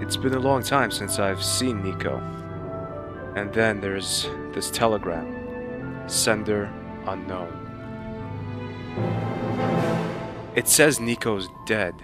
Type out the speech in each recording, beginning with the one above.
It's been a long time since I've seen Nico. And then there's this telegram. Sender unknown. It says Nico's dead.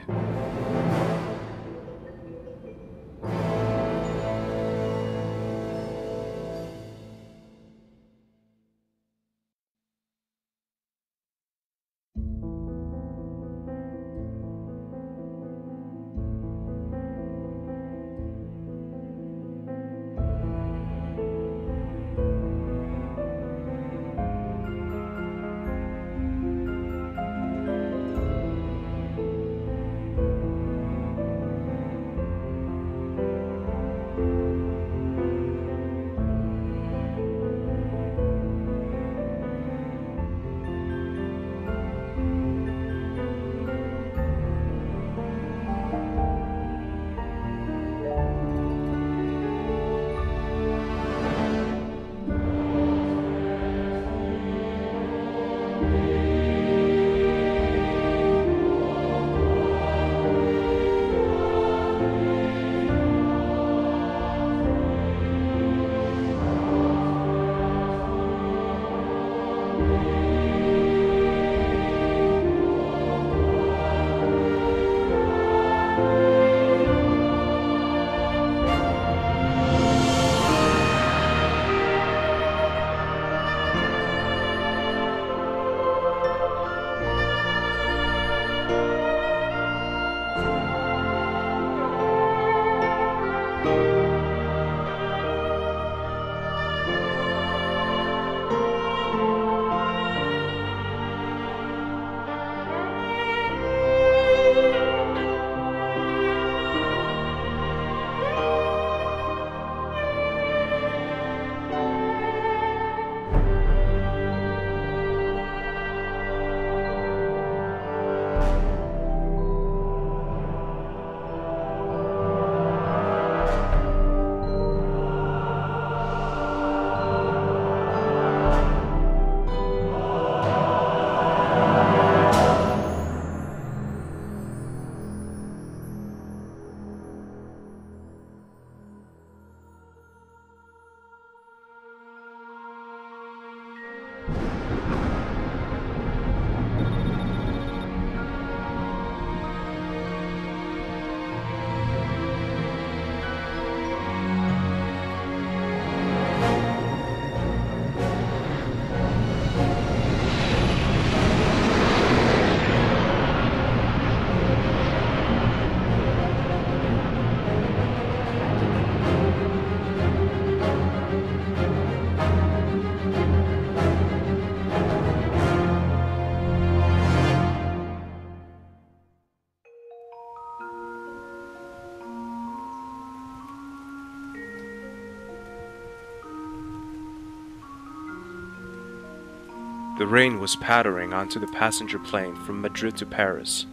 The rain was pattering onto the passenger plane from Madrid to Paris,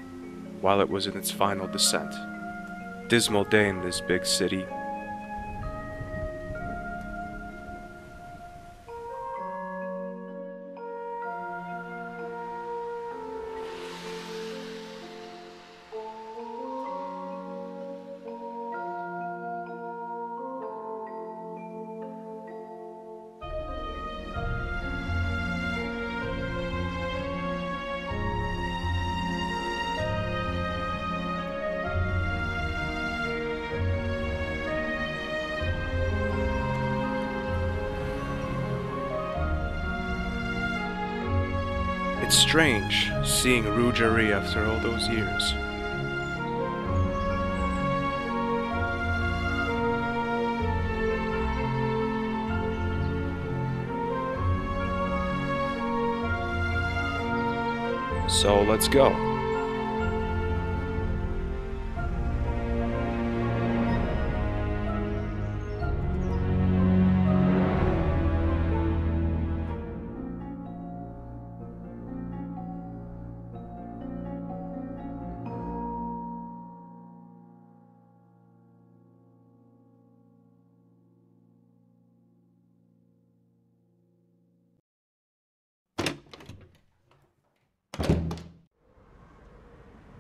while it was in its final descent. Dismal day in this big city. It's strange seeing Ruggieri after all those years. So let's go.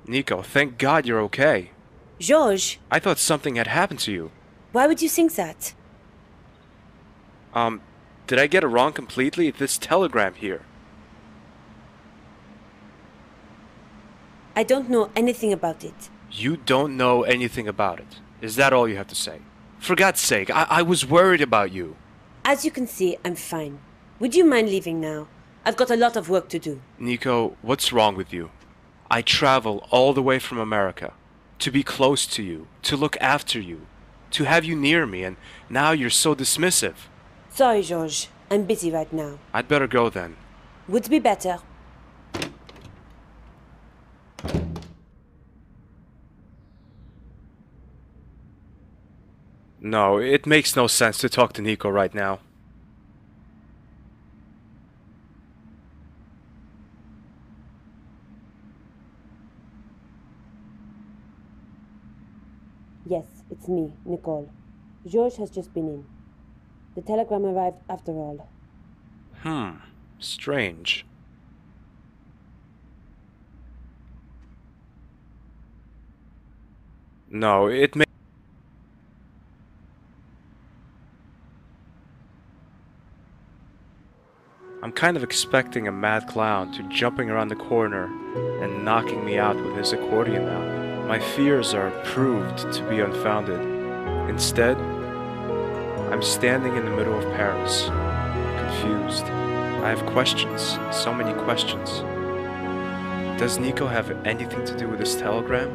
Nico, thank God you're okay. George, I thought something had happened to you. why would you think that? Did I get it wrong completely? This telegram here. I don't know anything about it. You don't know anything about it. Is that all you have to say? For God's sake, I was worried about you. As you can see, I'm fine. Would you mind leaving now? I've got a lot of work to do. Nico, what's wrong with you? I travel all the way from America to be close to you, to look after you, to have you near me, and now you're so dismissive. Sorry, George. I'm busy right now. I'd better go then. Would be better. No, it makes no sense to talk to Nico right now. Yes, it's me, Nicole. George has just been in. The telegram arrived after all. Strange. No, it may... I'm kind of expecting a mad clown to jumping around the corner and knocking me out with his accordion now. My fears are proved to be unfounded. Instead, I'm standing in the middle of Paris, confused. I have questions, so many questions. Does Nico have anything to do with this telegram?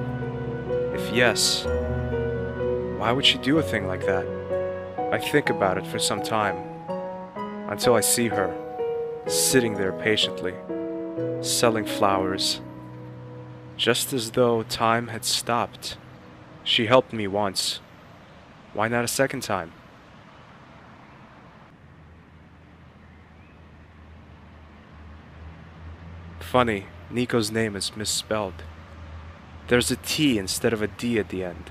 If yes, why would she do a thing like that? I think about it for some time, until I see her, sitting there patiently, selling flowers, just as though time had stopped. She helped me once. Why not a second time? Funny, Nico's name is misspelled. There's a T instead of a D at the end.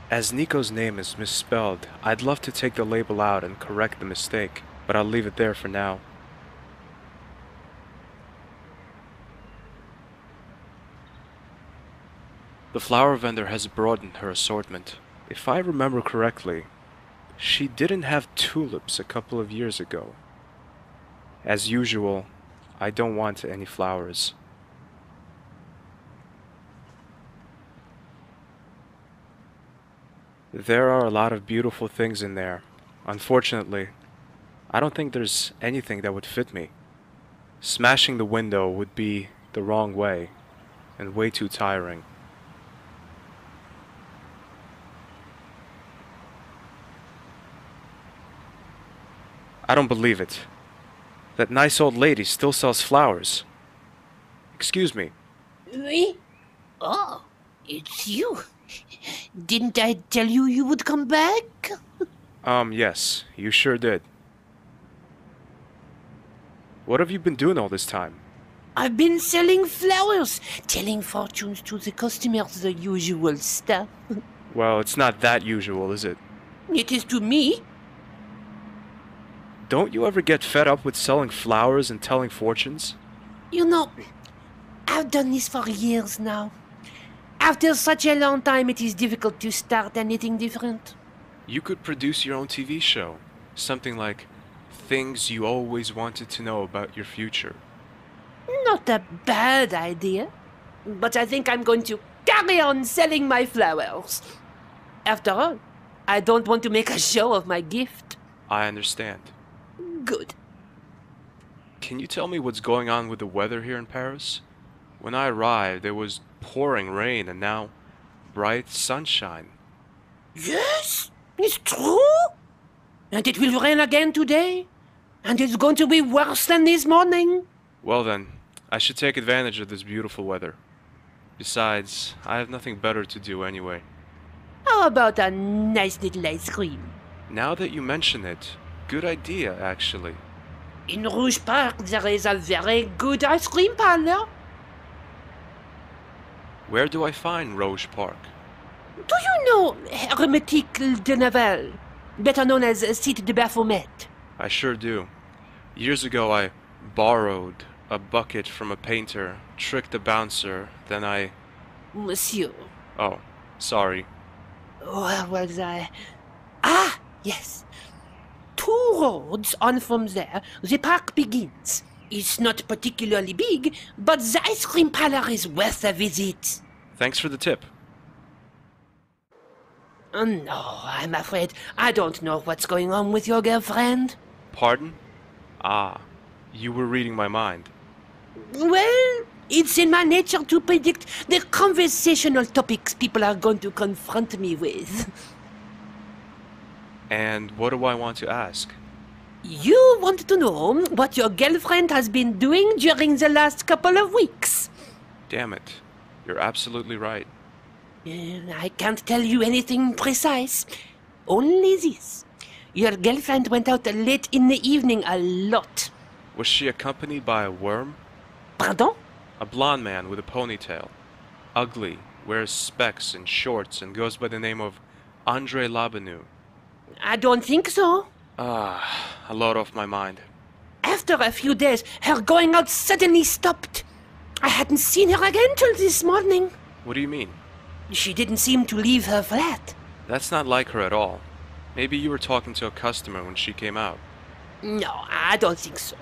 As Nico's name is misspelled, I'd love to take the label out and correct the mistake, but I'll leave it there for now. The flower vendor has broadened her assortment. If I remember correctly, she didn't have tulips a couple of years ago. As usual, I don't want any flowers. There are a lot of beautiful things in there. Unfortunately, I don't think there's anything that would fit me. Smashing the window would be the wrong way, and way too tiring. I don't believe it. That nice old lady still sells flowers. Excuse me. Oui? Oh, it's you. Didn't I tell you you would come back? Yes, you sure did. What have you been doing all this time? I've been selling flowers, telling fortunes to the customers, the usual stuff. Well, it's not that usual, is it? It is to me. Don't you ever get fed up with selling flowers and telling fortunes? You know, I've done this for years now. After such a long time, it is difficult to start anything different. You could produce your own TV show. Something like things you always wanted to know about your future. Not a bad idea. But I think I'm going to carry on selling my flowers. After all, I don't want to make a show of my gift. I understand. Good. Can you tell me what's going on with the weather here in Paris? When I arrived, there was pouring rain and now bright sunshine. Yes, it's true. And it will rain again today. And it's going to be worse than this morning. Well then, I should take advantage of this beautiful weather. Besides, I have nothing better to do anyway. How about a nice little ice cream? Now that you mention it, good idea, actually. In Rouge Park, there is a very good ice cream parlor. Where do I find Rouge Park? Do you know Hermétique de Naval, better known as Site de Baphomet? I sure do. Years ago, I borrowed a bucket from a painter, tricked a bouncer, then I... Monsieur. Oh, sorry. Where was I? Ah, yes. 2 roads on from there, the park begins. It's not particularly big, but the ice cream parlor is worth a visit. Thanks for the tip. No, I'm afraid I don't know what's going on with your girlfriend. Pardon? Ah, you were reading my mind. Well, it's in my nature to predict the conversational topics people are going to confront me with. And what do I want to ask? You want to know what your girlfriend has been doing during the last couple of weeks. Damn it. You're absolutely right. I can't tell you anything precise. Only this. Your girlfriend went out late in the evening a lot. Was she accompanied by a worm? Pardon? A blonde man with a ponytail. Ugly, wears specs and shorts, and goes by the name of Andre Labanu. I don't think so. Ah, a lot off my mind. After a few days, her going out suddenly stopped. I hadn't seen her again till this morning. What do you mean? She didn't seem to leave her flat. That's not like her at all. Maybe you were talking to a customer when she came out. No, I don't think so.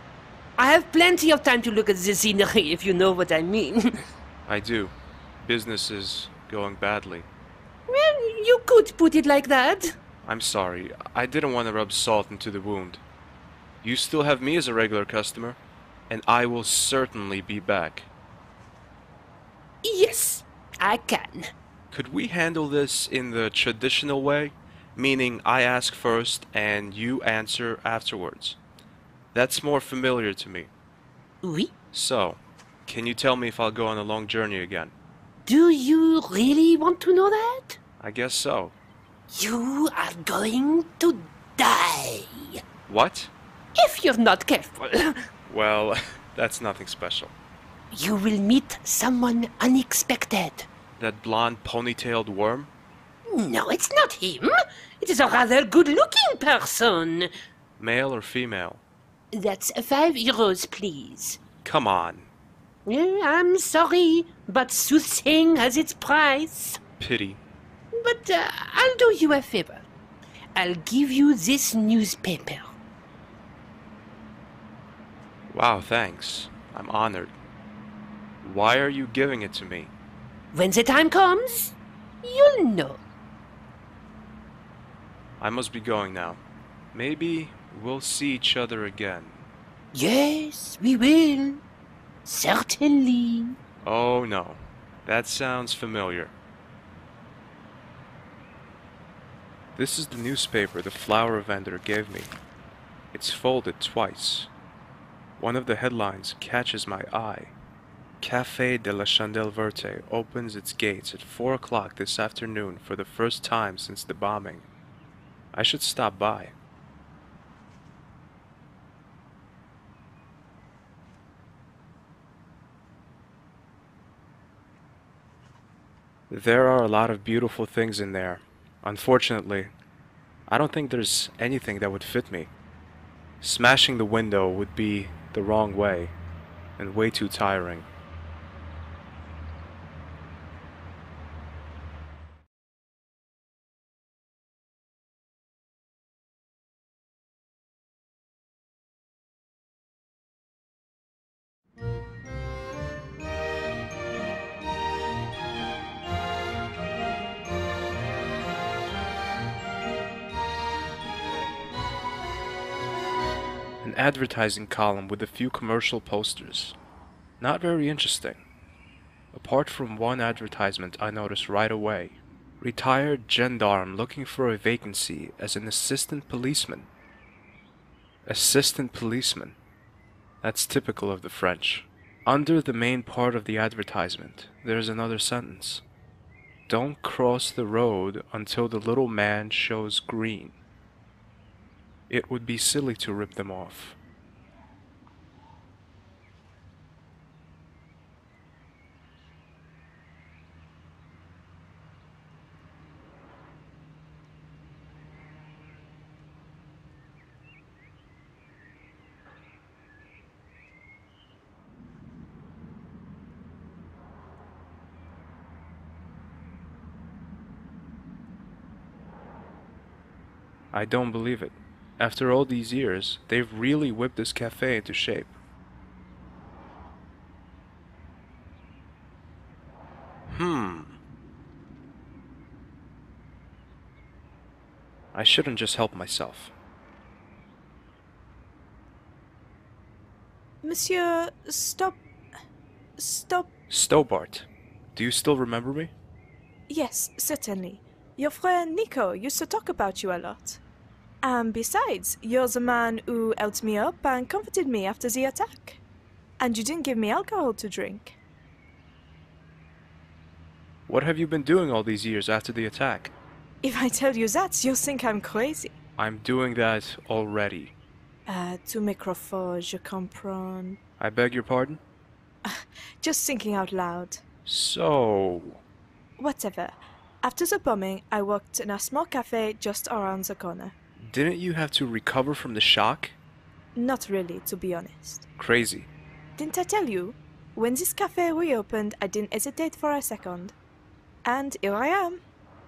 I have plenty of time to look at the scenery, if you know what I mean. I do. Business is going badly. Well, you could put it like that. I'm sorry. I didn't want to rub salt into the wound. You still have me as a regular customer, and I will certainly be back. Yes, I can. Could we handle this in the traditional way? Meaning I ask first and you answer afterwards. That's more familiar to me. Oui? So, can you tell me if I'll go on a long journey again? Do you really want to know that? I guess so. You are going to die. What? If you're not careful. Well, that's nothing special. You will meet someone unexpected. That blonde ponytailed worm? No, it's not him. It is a rather good-looking person. Male or female? That's €5, please. Come on. I'm sorry, but soothsaying has its price. Pity. But I'll do you a favor. I'll give you this newspaper. Wow, thanks. I'm honored. Why are you giving it to me? When the time comes, you'll know. I must be going now. Maybe we'll see each other again. Yes, we will. Certainly. Oh no, that sounds familiar. This is the newspaper the flower vendor gave me. It's folded twice. One of the headlines catches my eye. Café de la Chandelle Verte opens its gates at 4 o'clock this afternoon for the first time since the bombing. I should stop by. There are a lot of beautiful things in there. Unfortunately, I don't think there's anything that would fit me. Smashing the window would be the wrong way, and way too tiring. An advertising column with a few commercial posters. Not very interesting. Apart from one advertisement I noticed right away. Retired gendarme looking for a vacancy as an assistant policeman. Assistant policeman. That's typical of the French. Under the main part of the advertisement, there's another sentence. Don't cross the road until the little man shows green. It would be silly to rip them off. I don't believe it. After all these years, they've really whipped this cafe into shape. I shouldn't just help myself. Monsieur, stop. Stobart, do you still remember me? Yes, certainly. Your friend Nico used to talk about you a lot. And besides, you're the man who helped me up and comforted me after the attack. And you didn't give me alcohol to drink. What have you been doing all these years after the attack? If I tell you that, you'll think I'm crazy. I'm doing that already. Tu m'écrofois, je comprends. I beg your pardon? Just thinking out loud. So... Whatever. After the bombing, I worked in a small cafe just around the corner. Didn't you have to recover from the shock? Not really, to be honest. Crazy. Didn't I tell you? When this cafe reopened, I didn't hesitate for a second. And here I am.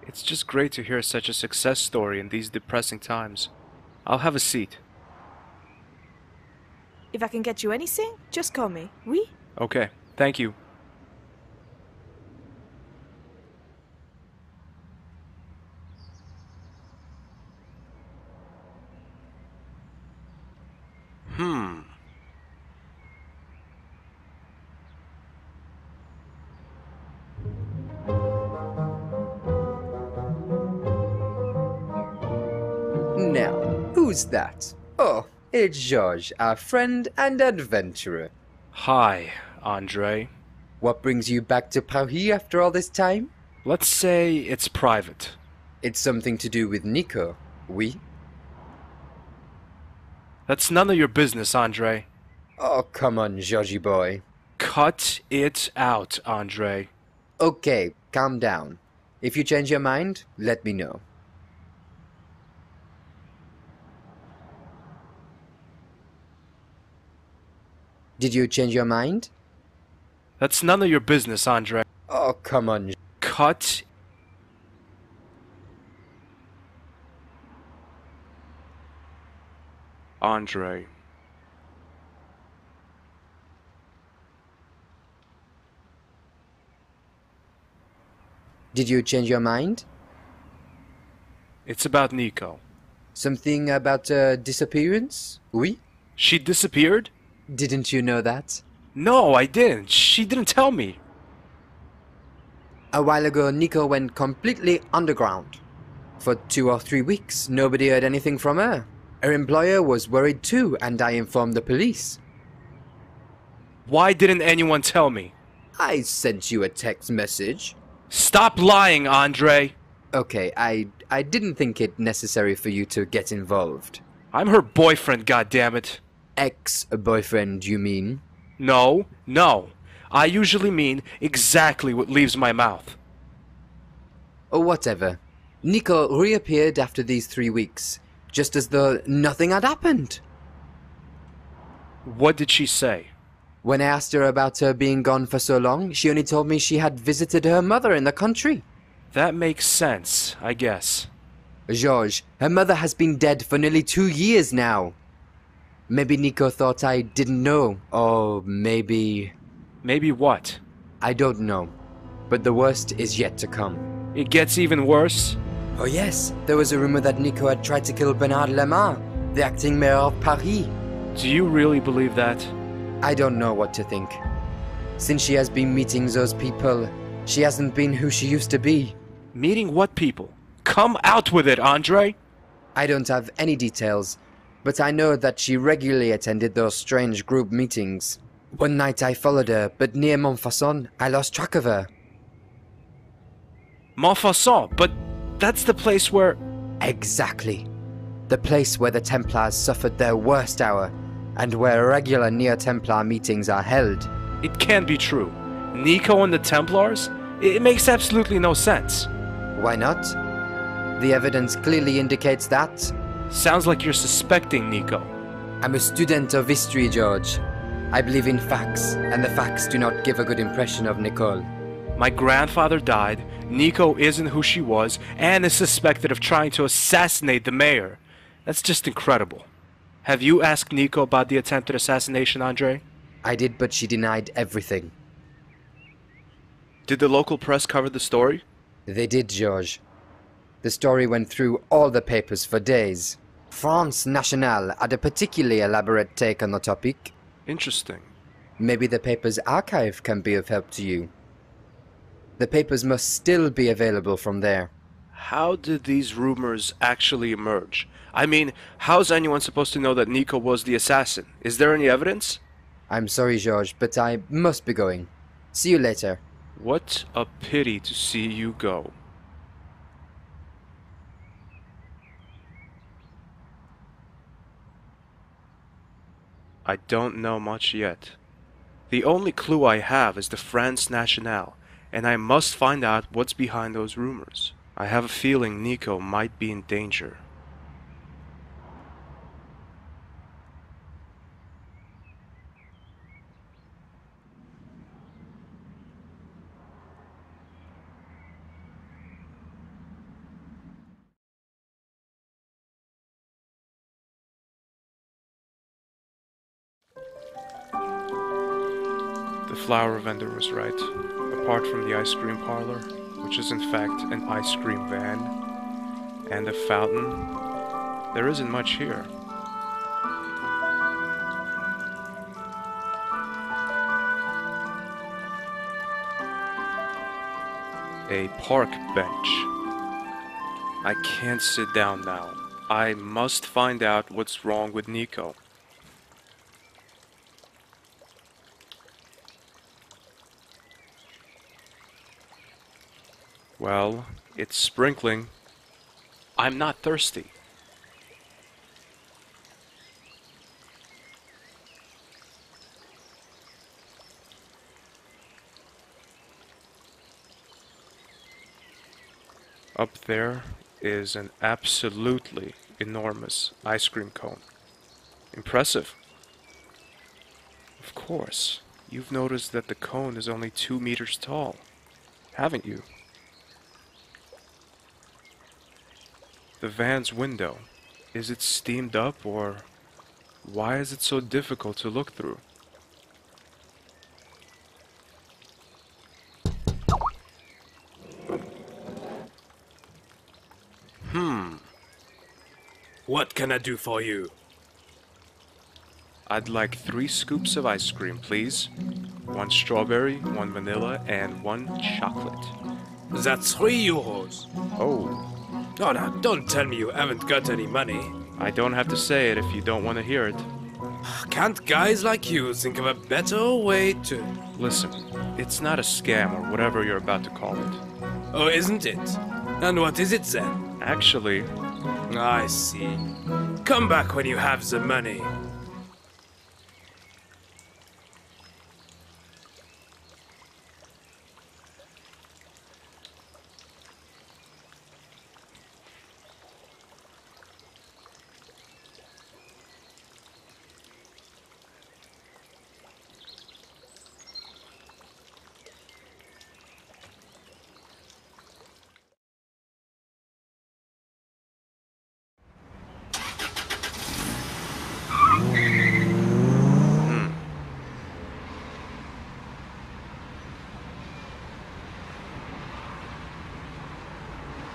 It's just great to hear such a success story in these depressing times. I'll have a seat. If I can get you anything, just call me. Oui? Okay, thank you. Now, who's that? Oh, it's George, our friend and adventurer. Hi, Andre. What brings you back to Paris after all this time? Let's say it's private. It's something to do with Nico, oui? That's none of your business, Andre. Oh, come on, Georgie boy. Cut it out, Andre. Okay, calm down. If you change your mind, let me know. Did you change your mind? That's none of your business, Andre. Oh, come on. Cut. Andre. Did you change your mind? It's about Nico. Something about a disappearance? Oui? She disappeared? Didn't you know that? No, I didn't. She didn't tell me. A while ago, Nico went completely underground. For 2 or 3 weeks, nobody heard anything from her. Her employer was worried too, and I informed the police. Why didn't anyone tell me? I sent you a text message. Stop lying, Andre. Okay, I didn't think it necessary for you to get involved. I'm her boyfriend, goddammit. Ex-boyfriend, you mean? No. I usually mean exactly what leaves my mouth. Or whatever. Nico reappeared after these 3 weeks, just as though nothing had happened. What did she say? When I asked her about her being gone for so long, she only told me she had visited her mother in the country. That makes sense, I guess. Georges, her mother has been dead for nearly 2 years now. Maybe Nico thought I didn't know, or maybe... Maybe what? I don't know, but the worst is yet to come. It gets even worse? Oh yes, there was a rumor that Nico had tried to kill Bernard Lemar, the acting mayor of Paris. Do you really believe that? I don't know what to think. Since she has been meeting those people, she hasn't been who she used to be. Meeting what people? Come out with it, Andre! I don't have any details, but I know that she regularly attended those strange group meetings. One night I followed her, but near Montfaucon, I lost track of her. Montfaucon, but that's the place where... Exactly. The place where the Templars suffered their worst hour, and where regular Neo-Templar meetings are held. It can't be true. Nico and the Templars? It makes absolutely no sense. Why not? The evidence clearly indicates that. Sounds like you're suspecting Nico. I'm a student of history, George. I believe in facts, and the facts do not give a good impression of Nicole. My grandfather died, Nico isn't who she was, and is suspected of trying to assassinate the mayor. That's just incredible. Have you asked Nico about the attempted assassination, Andre? I did, but she denied everything. Did the local press cover the story? They did, George. The story went through all the papers for days. France Nationale had a particularly elaborate take on the topic. Interesting. Maybe the paper's archive can be of help to you. The papers must still be available from there. How did these rumors actually emerge? I mean, how's anyone supposed to know that Nico was the assassin? Is there any evidence? I'm sorry, George, but I must be going. See you later. What a pity to see you go. I don't know much yet. The only clue I have is the France Nationale, and I must find out what's behind those rumors. I have a feeling Nico might be in danger. The flower vendor was right. Apart from the ice cream parlor, which is in fact an ice cream van, and a fountain, there isn't much here. A park bench. I can't sit down now. I must find out what's wrong with Nico. Well, it's sprinkling. I'm not thirsty. Up there is an absolutely enormous ice cream cone. Impressive. Of course, you've noticed that the cone is only 2 meters tall, haven't you? The van's window, is it steamed up, or why is it so difficult to look through? What can I do for you? I'd like 3 scoops of ice cream, please. 1 strawberry, 1 vanilla, and 1 chocolate. That's €3. Oh, Oh, now, don't tell me you haven't got any money. I don't have to say it if you don't want to hear it. Can't guys like you think of a better way to... Listen, it's not a scam or whatever you're about to call it. Oh, isn't it? And what is it then? Actually, I see. Come back when you have the money.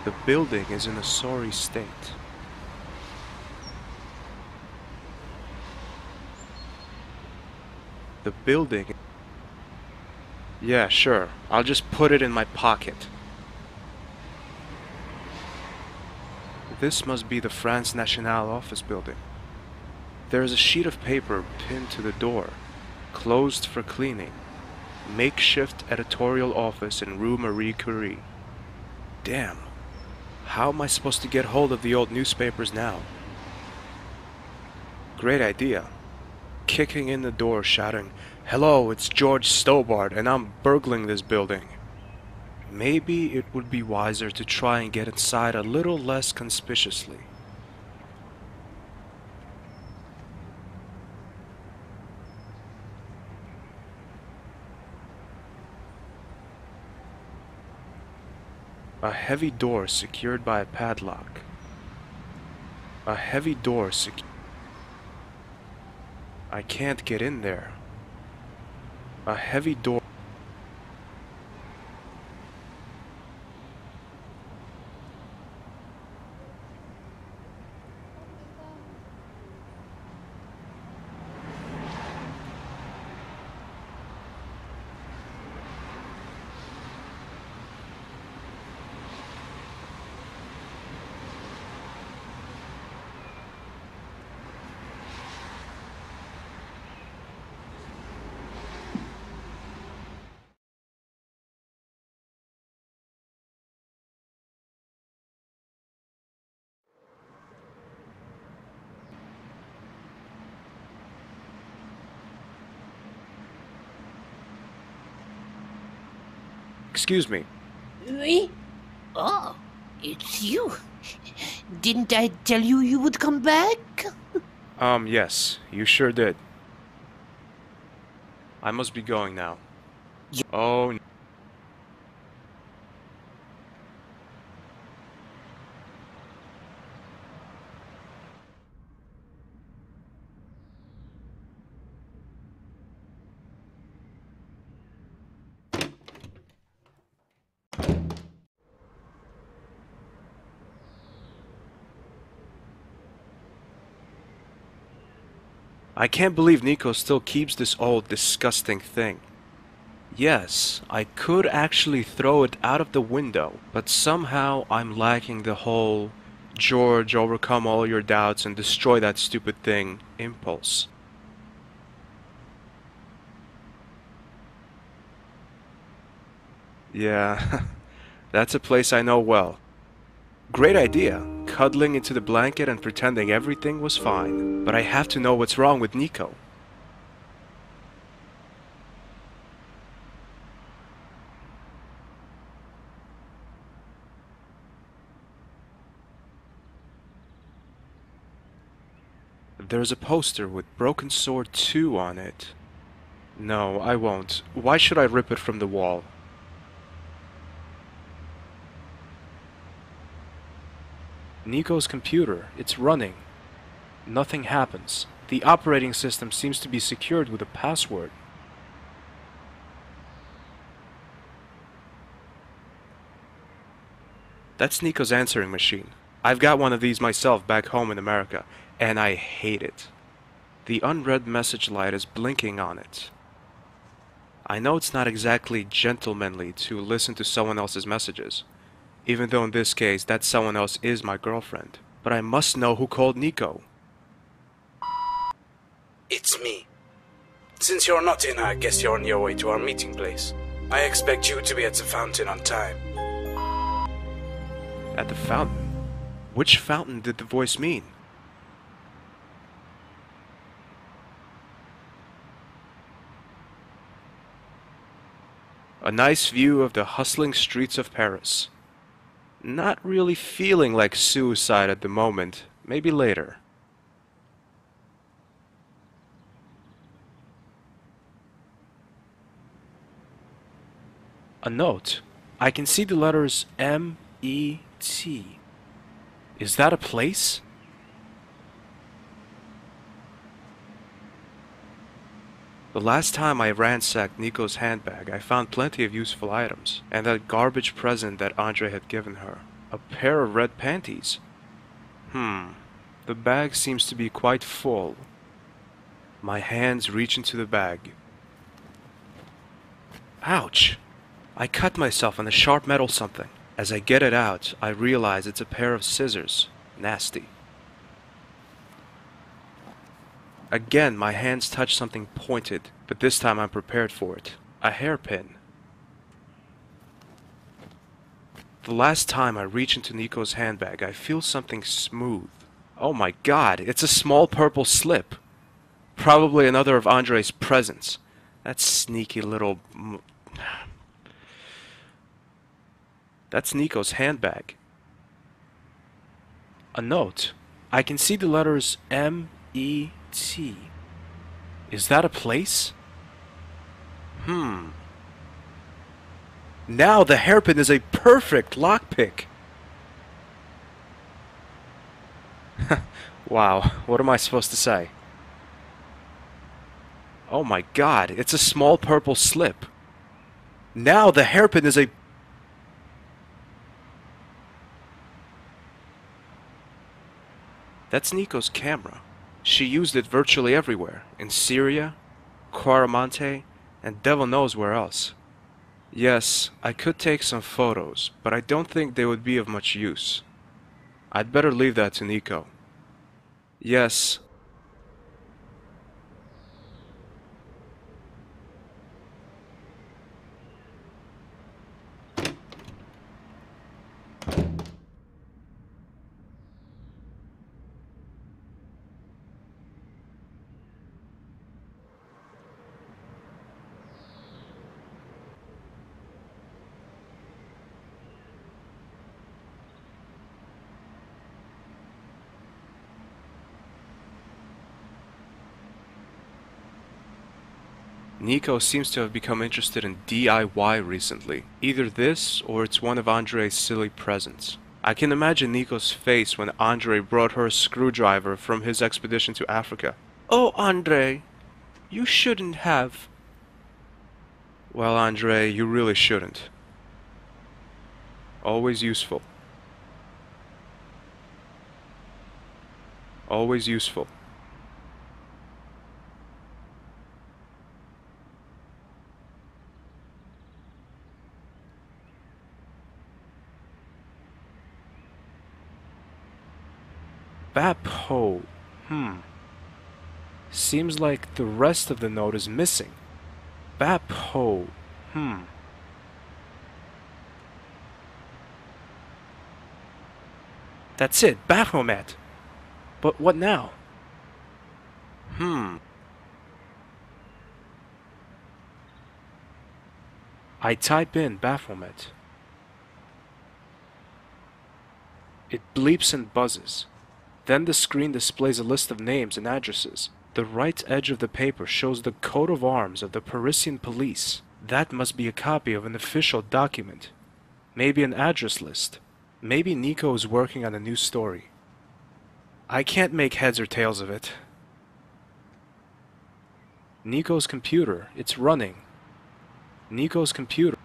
the building is in a sorry state. The building... Yeah, sure. I'll just put it in my pocket. This must be the France Nationale office building. There is a sheet of paper pinned to the door, closed for cleaning. Makeshift editorial office in Rue Marie Curie. Damn. How am I supposed to get hold of the old newspapers now? Great idea. Kicking in the door, shouting, "Hello, it's George Stobart, and I'm burgling this building." Maybe it would be wiser to try and get inside a little less conspicuously. A heavy door secured by a padlock. A heavy door I can't get in there. A heavy door. Excuse me. Me? Oh, it's you. Didn't I tell you you would come back? Yes, you sure did. I must be going now. Oh, I can't believe Nico still keeps this old, disgusting thing. Yes, I could actually throw it out of the window, but somehow I'm lacking the whole George, overcome all your doubts and destroy that stupid thing impulse. Yeah, that's a place I know well. Great idea, cuddling into the blanket and pretending everything was fine. But I have to know what's wrong with Nico. There's a poster with Broken Sword 2 on it. No, I won't. Why should I rip it from the wall? Nico's computer, it's running. Nothing happens. The operating system seems to be secured with a password. That's Nico's answering machine. I've got one of these myself back home in America, and I hate it. The unread message light is blinking on it. I know it's not exactly gentlemanly to listen to someone else's messages, even though in this case that someone else is my girlfriend. But I must know who called Nico. It's me. Since you're not in, I guess you're on your way to our meeting place. I expect you to be at the fountain on time. At the fountain? Which fountain did the voice mean? A nice view of the hustling streets of Paris. Not really feeling like suicide at the moment. Maybe later. A note. I can see the letters M-E-T. Is that a place? The last time I ransacked Nico's handbag, I found plenty of useful items, and that garbage present that Andre had given her. A pair of red panties. The bag seems to be quite full. My hands reach into the bag. Ouch! I cut myself on a sharp metal something. As I get it out, I realize it's a pair of scissors. Nasty. Again, my hands touch something pointed, but this time I'm prepared for it. A hairpin. The last time I reach into Nico's handbag, I feel something smooth. Oh my god, it's a small purple slip. Probably another of Andre's presents. That sneaky little... That's Nico's handbag. A note. I can see the letters M-E-T. Is that a place? Now the hairpin is a perfect lockpick. Wow, what am I supposed to say? Oh my god, it's a small purple slip. Now the hairpin is a... That's Nico's camera. She used it virtually everywhere. In Syria, Quaramante, and devil knows where else. Yes, I could take some photos, but I don't think they would be of much use. I'd better leave that to Nico. Yes. Nico seems to have become interested in DIY recently. Either this, or it's one of Andre's silly presents. I can imagine Nico's face when Andre brought her a screwdriver from his expedition to Africa. Oh, Andre, you shouldn't have. Well, Andre, you really shouldn't. Always useful. Always useful. Bapho. Seems like the rest of the note is missing. Bapho. That's it, Baphomet. But what now? I type in Baphomet. It bleeps and buzzes. Then the screen displays a list of names and addresses. The right edge of the paper shows the coat of arms of the Parisian police. That must be a copy of an official document. Maybe an address list. Maybe Nico is working on a new story. I can't make heads or tails of it. Nico's computer, it's running. Nico's computer.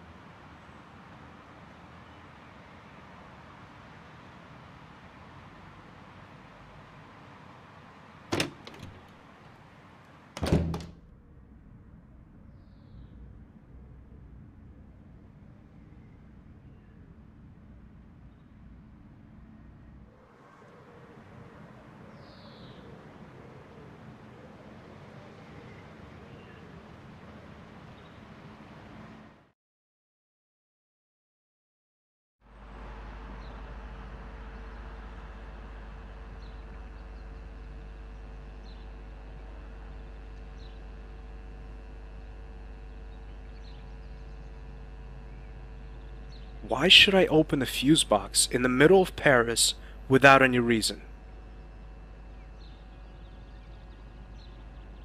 Why should I open a fuse box in the middle of Paris without any reason?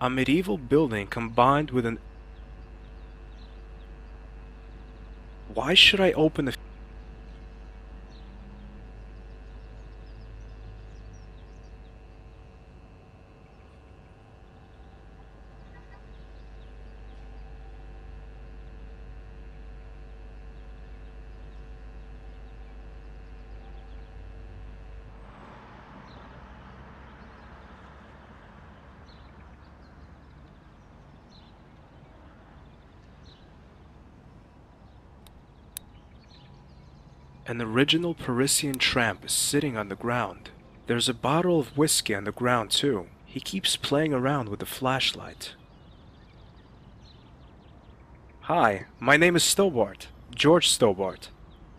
A medieval building combined with an... Why should I open a... An original Parisian tramp is sitting on the ground. There's a bottle of whiskey on the ground too. He keeps playing around with the flashlight. Hi, my name is Stobart. George Stobart.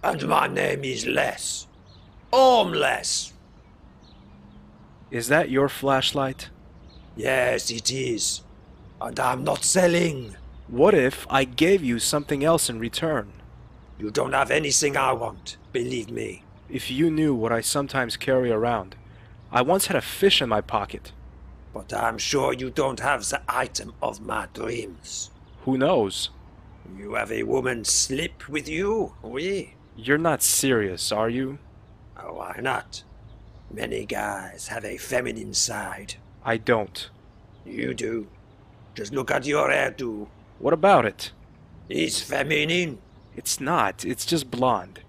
And my name is Les. Armless. Is that your flashlight? Yes, it is. And I'm not selling. What if I gave you something else in return? You don't have anything I want, believe me. If you knew what I sometimes carry around. I once had a fish in my pocket. But I'm sure you don't have the item of my dreams. Who knows? You have a woman slip with you, oui? You're not serious, are you? Oh, why not? Many guys have a feminine side. I don't. You do. Just look at your hairdo. What about it? It's feminine. It's not. It's just blonde.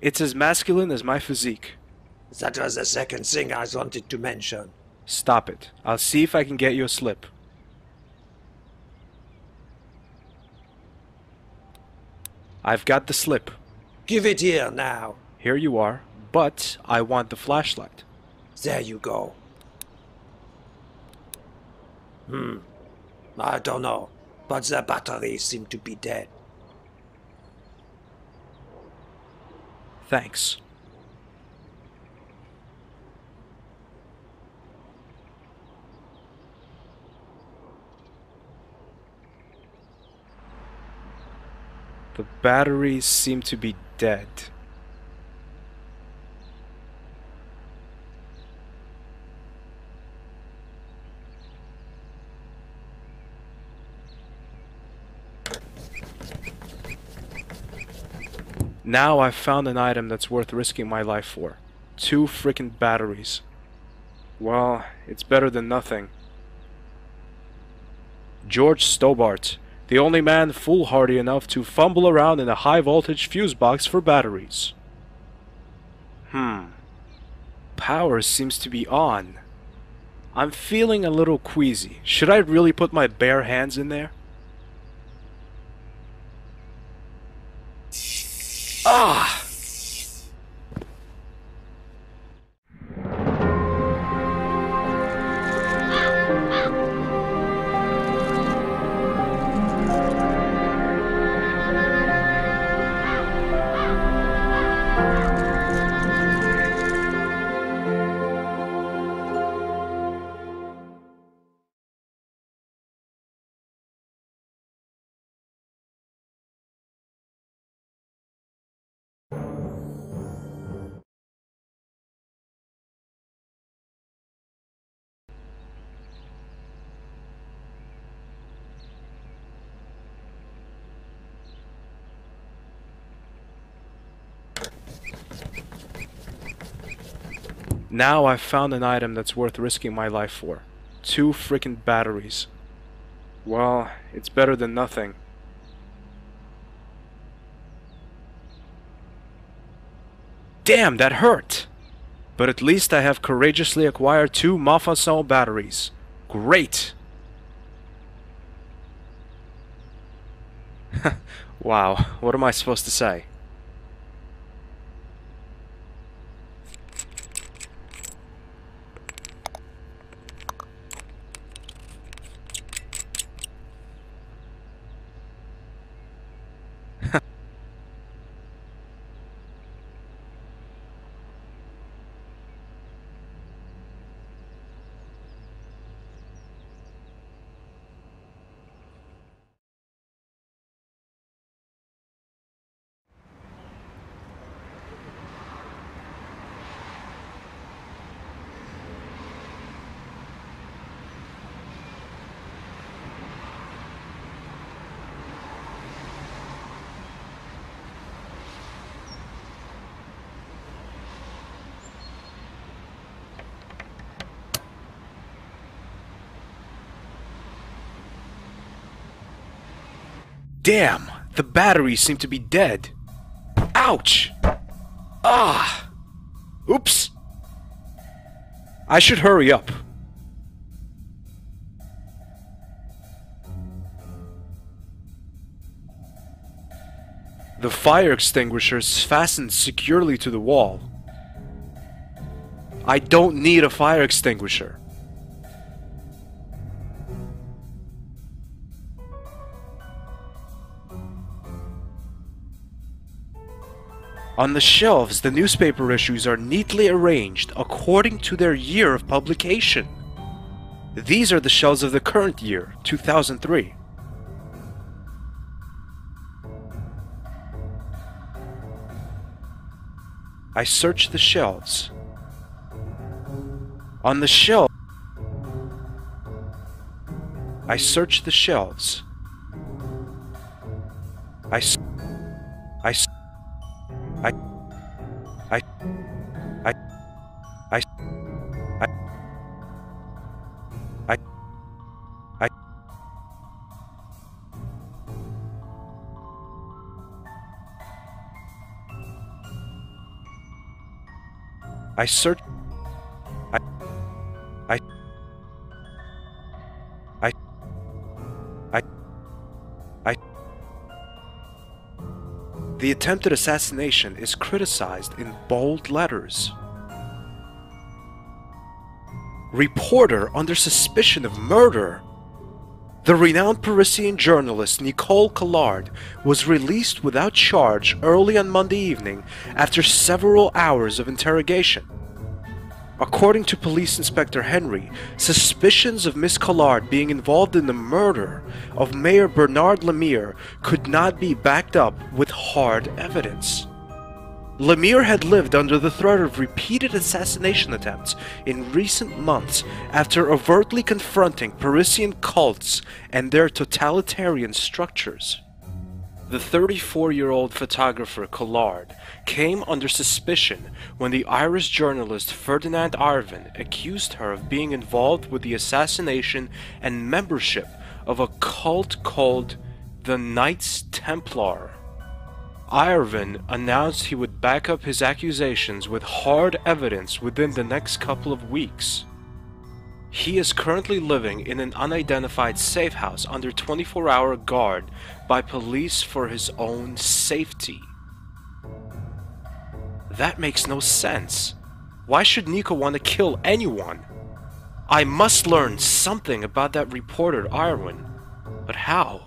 It's as masculine as my physique. That was the second thing I wanted to mention. Stop it. I'll see if I can get you a slip. I've got the slip. Give it here now. Here you are, but I want the flashlight. There you go. I don't know, but the batteries seem to be dead. Thanks. The batteries seem to be dead. Now I've found an item that's worth risking my life for. 2 frickin' batteries. Well, it's better than nothing. George Stobart, the only man foolhardy enough to fumble around in a high-voltage fuse box for batteries. Power seems to be on. I'm feeling a little queasy. Should I really put my bare hands in there? Ah! Now I've found an item that's worth risking my life for. 2 frickin' batteries. Well, it's better than nothing. Damn, that hurt! But at least I have courageously acquired 2 Mafasol batteries. Great! Wow, what am I supposed to say? Damn! The batteries seem to be dead. Ouch! Ah! Oops! I should hurry up. The fire extinguisher is fastened securely to the wall. I don't need a fire extinguisher. On the shelves, the newspaper issues are neatly arranged according to their year of publication. These are the shelves of the current year, 2003. I search the shelves. On the shelf, I search the shelves. I s- I s- I I I I I I I I search I I I I I The attempted assassination is criticized in bold letters. Reporter under suspicion of murder. The renowned Parisian journalist Nicole Collard was released without charge early on Monday evening after several hours of interrogation. According to Police Inspector Henry, suspicions of Miss Collard being involved in the murder of Mayor Bernard Lemire could not be backed up with hard evidence. Lemire had lived under the threat of repeated assassination attempts in recent months after overtly confronting Parisian cults and their totalitarian structures. The 34-year-old photographer Collard came under suspicion when the Irish journalist Ferdinand Arvin accused her of being involved with the assassination and membership of a cult called the Knights Templar. Arvin announced he would back up his accusations with hard evidence within the next couple of weeks. He is currently living in an unidentified safe house under 24-hour guard by police for his own safety. That makes no sense. Why should Nico want to kill anyone? I must learn something about that reporter Irwin, but how?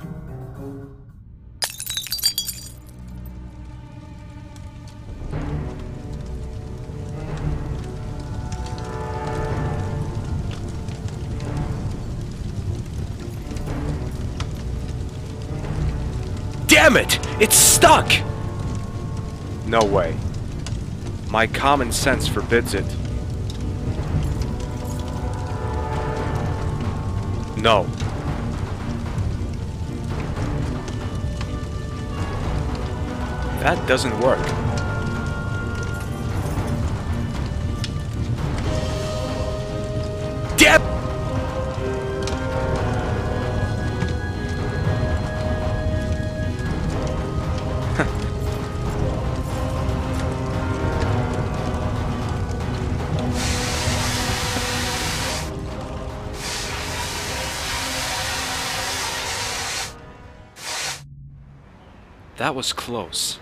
Damn it! It's stuck! No way. My common sense forbids it. No. That doesn't work. Damn! That was close.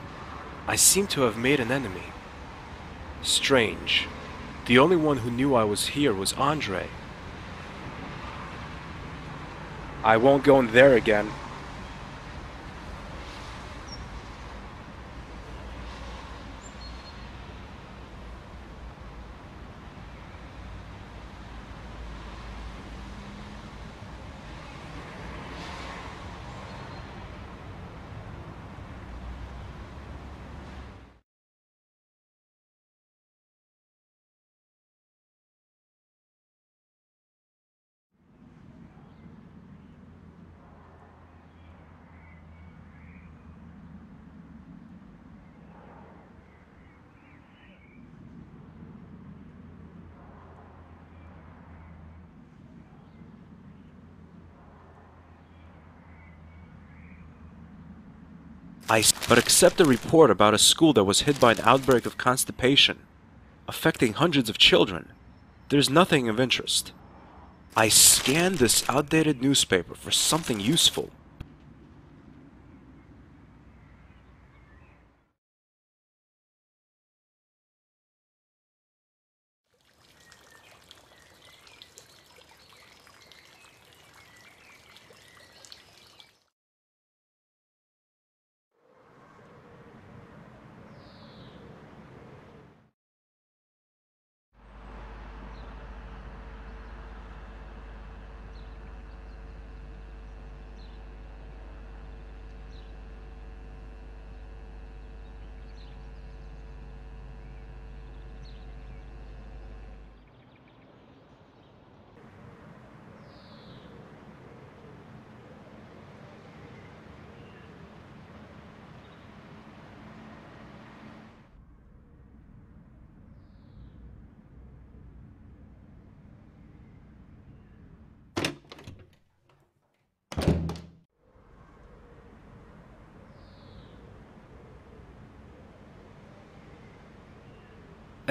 I seem to have made an enemy. Strange. The only one who knew I was here was Andre. I won't go in there again. But accept a report about a school that was hit by an outbreak of constipation, affecting hundreds of children. There's nothing of interest. I scanned this outdated newspaper for something useful.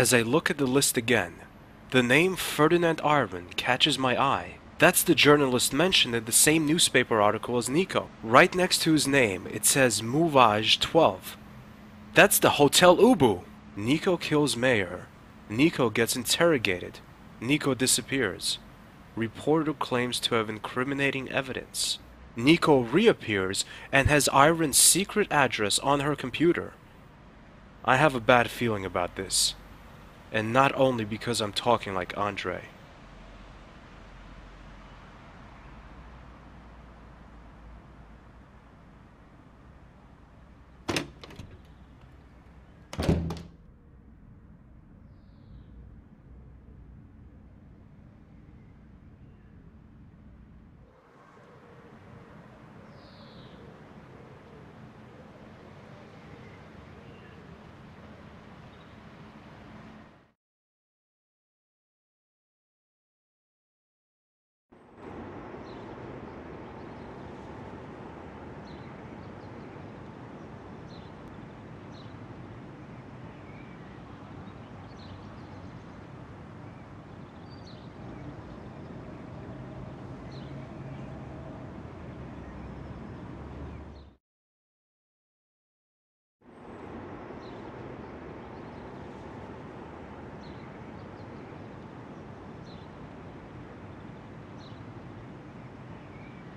As I look at the list again, the name Ferdinand Ireland catches my eye. That's the journalist mentioned in the same newspaper article as Nico. Right next to his name, it says Mouvage 12. That's the Hotel Ubu! Nico kills Mayor. Nico gets interrogated. Nico disappears. Reporter claims to have incriminating evidence. Nico reappears and has Iron's secret address on her computer. I have a bad feeling about this. And not only because I'm talking like Andre.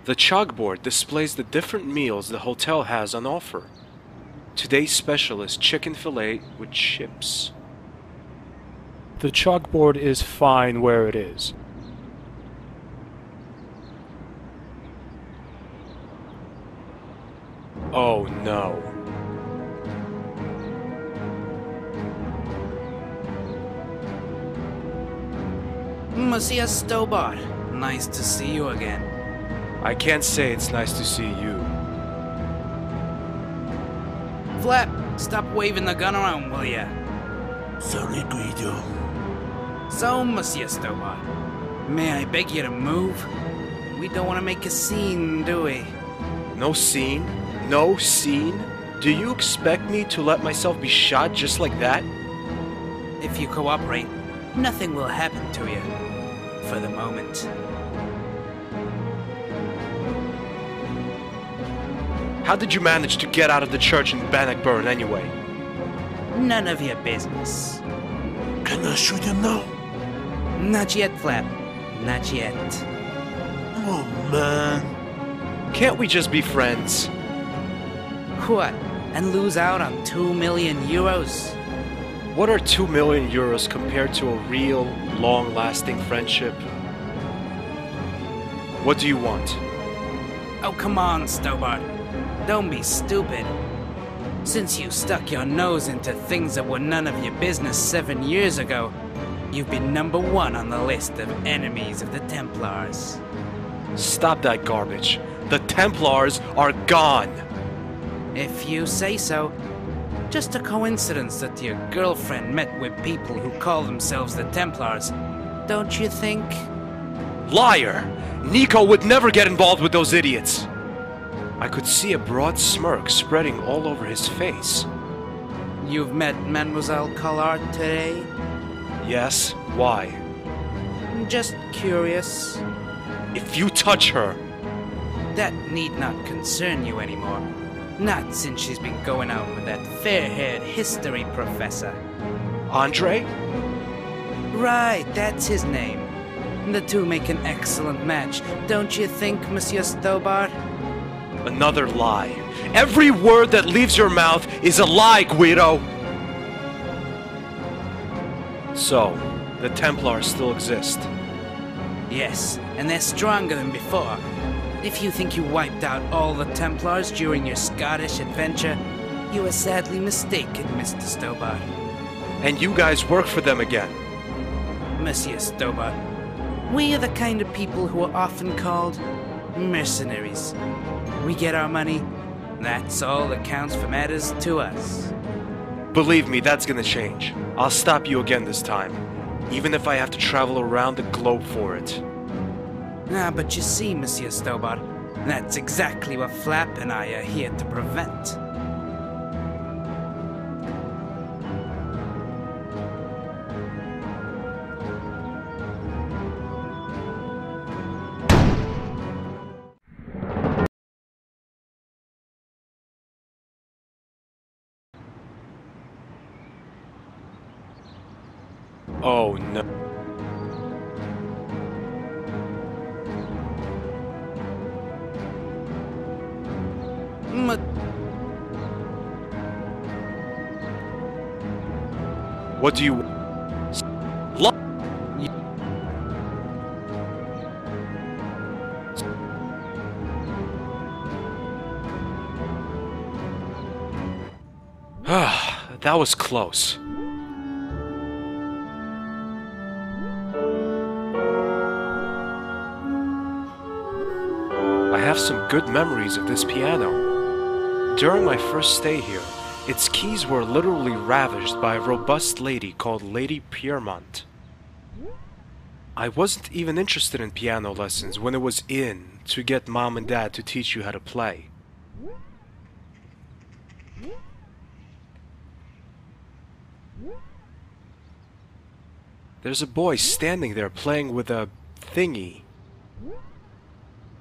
The chalkboard displays the different meals the hotel has on offer. Today's special is chicken fillet with chips. The chalkboard is fine where it is. Oh no. Monsieur Stobart, nice to see you again. I can't say it's nice to see you. Flap, stop waving the gun around, will ya? Sorry, Guido. So, Monsieur Stobart, may I beg you to move? We don't want to make a scene, do we? No scene? No scene? Do you expect me to let myself be shot just like that? If you cooperate, nothing will happen to you. For the moment. How did you manage to get out of the church in Bannockburn anyway? None of your business. Can I shoot him now? Not yet, Flap. Not yet. Oh, man. Can't we just be friends? What? And lose out on 2 million euros? What are 2 million euros compared to a real, long-lasting friendship? What do you want? Oh, come on, Stobart. Don't be stupid. Since you stuck your nose into things that were none of your business 7 years ago, you've been #1 on the list of enemies of the Templars. Stop that garbage. The Templars are gone! If you say so. Just a coincidence that your girlfriend met with people who call themselves the Templars, don't you think? Liar! Nico would never get involved with those idiots! I could see a broad smirk spreading all over his face. You've met Mademoiselle Collard today? Yes, why? Just curious. If you touch her... That need not concern you anymore. Not since she's been going out with that fair-haired history professor. Andre? Right, that's his name. The two make an excellent match, don't you think, Monsieur Stobart? Another lie. Every word that leaves your mouth is a lie, Guido! So, the Templars still exist? Yes, and they're stronger than before. If you think you wiped out all the Templars during your Scottish adventure, you are sadly mistaken, Mr. Stobart. And you guys work for them again? Monsieur Stobart, we are the kind of people who are often called mercenaries. We get our money, that's all that counts for matters to us. Believe me, that's gonna change. I'll stop you again this time, even if I have to travel around the globe for it. Ah, but you see, Monsieur Stobart, that's exactly what Flap and I are here to prevent. Oh no. What do you... That was close. I have some good memories of this piano. During my first stay here, its keys were literally ravished by a robust lady called Lady Piermont. I wasn't even interested in piano lessons when it was in to get mom and dad to teach you how to play. There's a boy standing there playing with a thingy.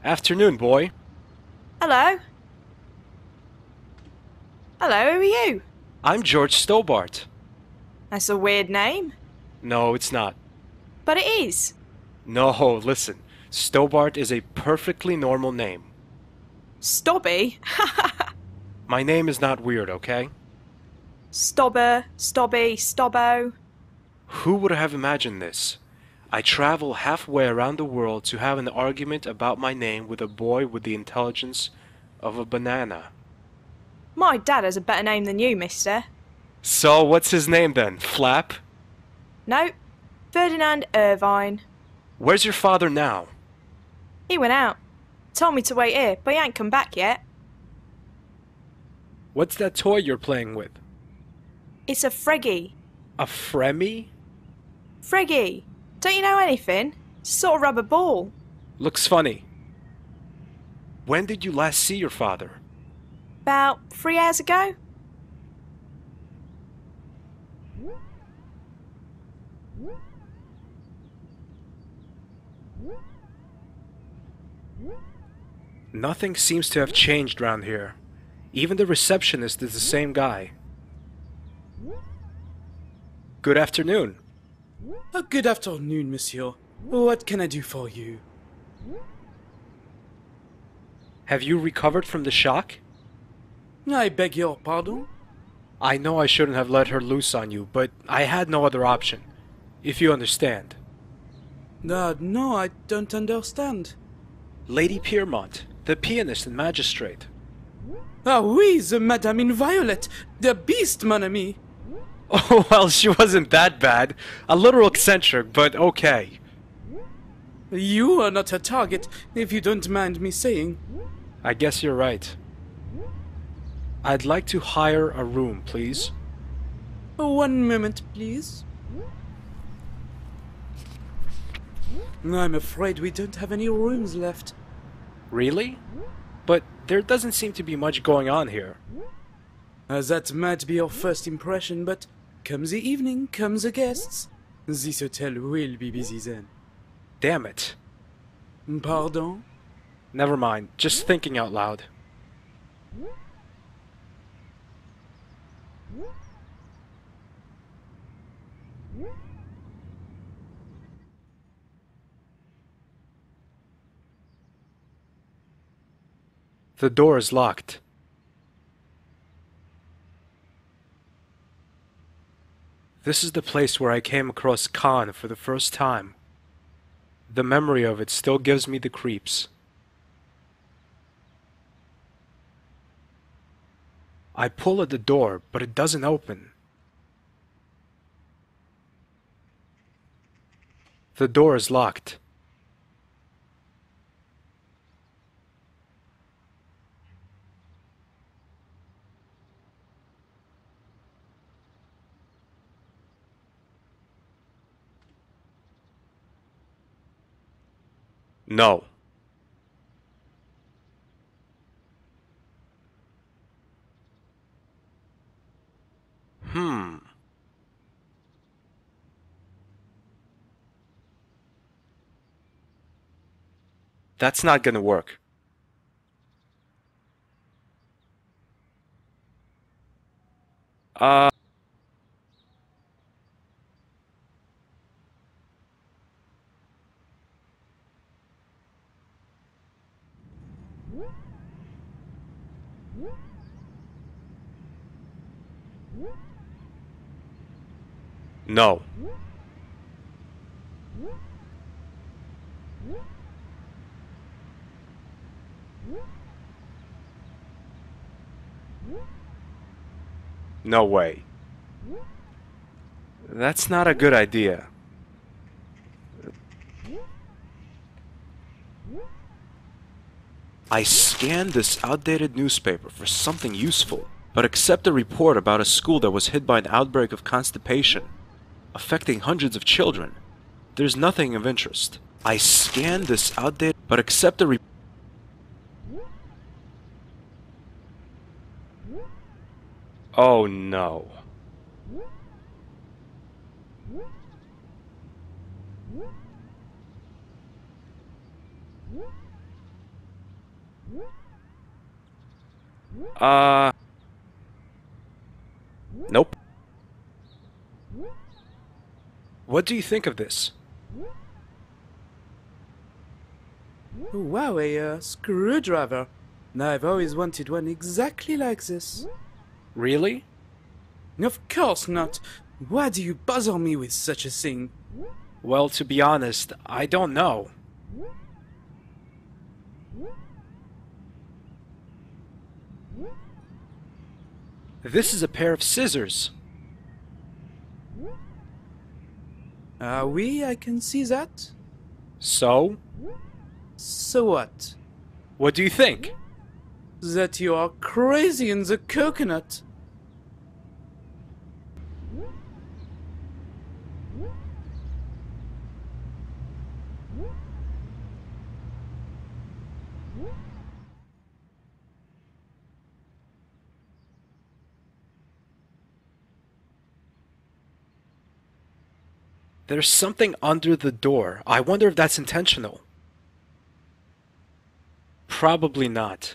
Afternoon, boy. Hello? Hello, who are you? I'm George Stobart. That's a weird name. No, it's not. But it is. No, listen. Stobart is a perfectly normal name. Stobby? My name is not weird, okay? Stobber, Stobby, Stobbo. Who would have imagined this? I travel halfway around the world to have an argument about my name with a boy with the intelligence of a banana. My dad has a better name than you, mister. So, what's his name then? Flap? No, Ferdinand Irvine. Where's your father now? He went out. Told me to wait here, but he ain't come back yet. What's that toy you're playing with? It's a Freggy. A Fremy? Freggy. Don't you know anything? It's a sort of rubber ball. Looks funny. When did you last see your father? About 3 hours ago? Nothing seems to have changed around here. Even the receptionist is the same guy. Good afternoon. Good afternoon, monsieur. What can I do for you? Have you recovered from the shock? I beg your pardon? I know I shouldn't have let her loose on you, but I had no other option. If you understand. No, I don't understand. Lady Piermont, the pianist and magistrate. Ah oui, the Madame in Violet, the beast, mon ami. Oh, well, she wasn't that bad. A little eccentric, but okay. You are not a target, if you don't mind me saying. I guess you're right. I'd like to hire a room, please. 1 moment, please. I'm afraid we don't have any rooms left. Really? But there doesn't seem to be much going on here. That might be your first impression, but come the evening, come the guests. This hotel will be busy then. Damn it. Pardon? Never mind, just thinking out loud. The door is locked. This is the place where I came across Khan for the first time. The memory of it still gives me the creeps. I pull at the door, but it doesn't open. The door is locked. No. That's not gonna work. No. No way. That's not a good idea. I scanned this outdated newspaper for something useful, but accept a report about a school that was hit by an outbreak of constipation, affecting hundreds of children. There's nothing of interest. I scanned this outdated, but accept a report. Oh no. Nope. What do you think of this? Wow, a screwdriver. I've always wanted one exactly like this. Really? Of course not. Why do you bother me with such a thing? Well, to be honest, I don't know. This is a pair of scissors. Oui, I can see that. So? So what? What do you think? That you are crazy in the coconut. There's something under the door. I wonder if that's intentional. Probably not.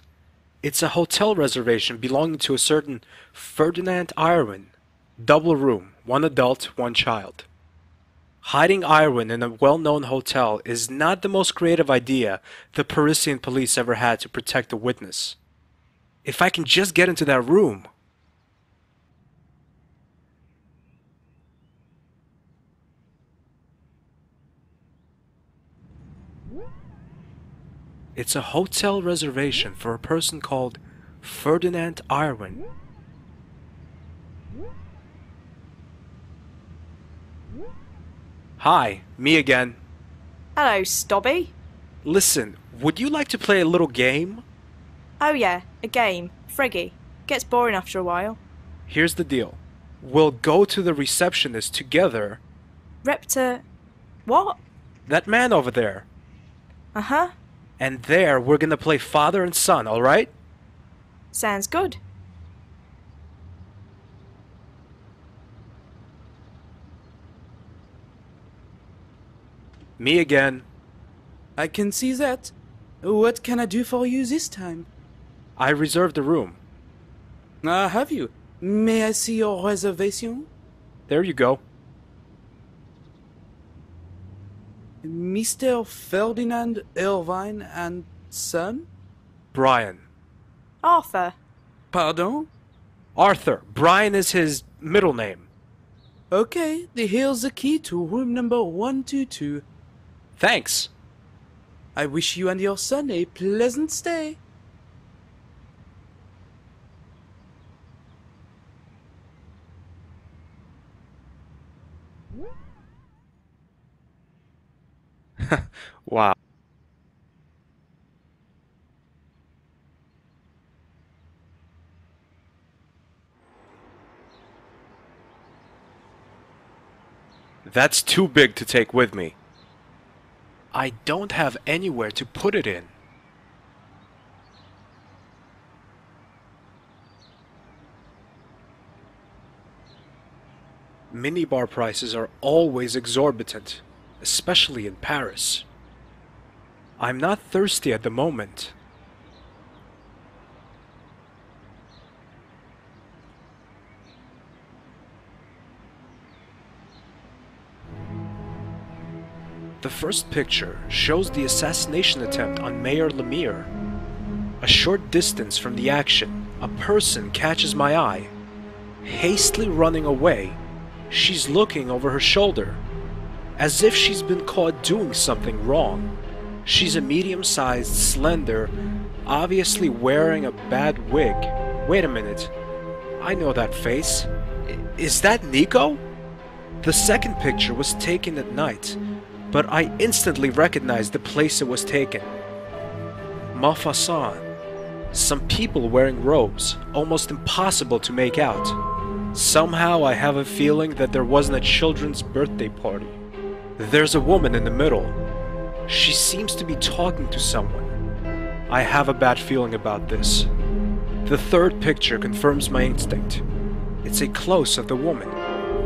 It's a hotel reservation belonging to a certain Ferdinand Irwin. Double room, one adult, one child. Hiding Irwin in a well-known hotel is not the most creative idea the Parisian police ever had to protect a witness. If I can just get into that room... It's a hotel reservation for a person called Ferdinand Irwin. Hi, me again. Hello, Stobby. Listen, would you like to play a little game? Oh yeah, a game. Friggy. Gets boring after a while. Here's the deal. We'll go to the receptionist together. Repta... What? That man over there. Uh-huh. And there, we're gonna play father and son, alright? Sounds good. Me again. I can see that. What can I do for you this time? I reserved a room. Have you? May I see your reservation? There you go. Mr. Ferdinand Irvine and son? Brian. Arthur. Pardon? Arthur. Brian is his middle name. Okay, here's the key to room number 122. Thanks. I wish you and your son a pleasant stay. Wow. That's too big to take with me. I don't have anywhere to put it in. Minibar prices are always exorbitant, especially in Paris. I'm not thirsty at the moment. The first picture shows the assassination attempt on Mayor Lemire. A short distance from the action, a person catches my eye. Hastily running away, she's looking over her shoulder, as if she's been caught doing something wrong. She's a medium-sized, slender, obviously wearing a bad wig. Wait a minute. I know that face. Is that Nico? The second picture was taken at night, but I instantly recognized the place it was taken. Mafassan. Some people wearing robes, almost impossible to make out. Somehow I have a feeling that there wasn't a children's birthday party. There's a woman in the middle. She seems to be talking to someone. I have a bad feeling about this. The third picture confirms my instinct. It's a close of the woman.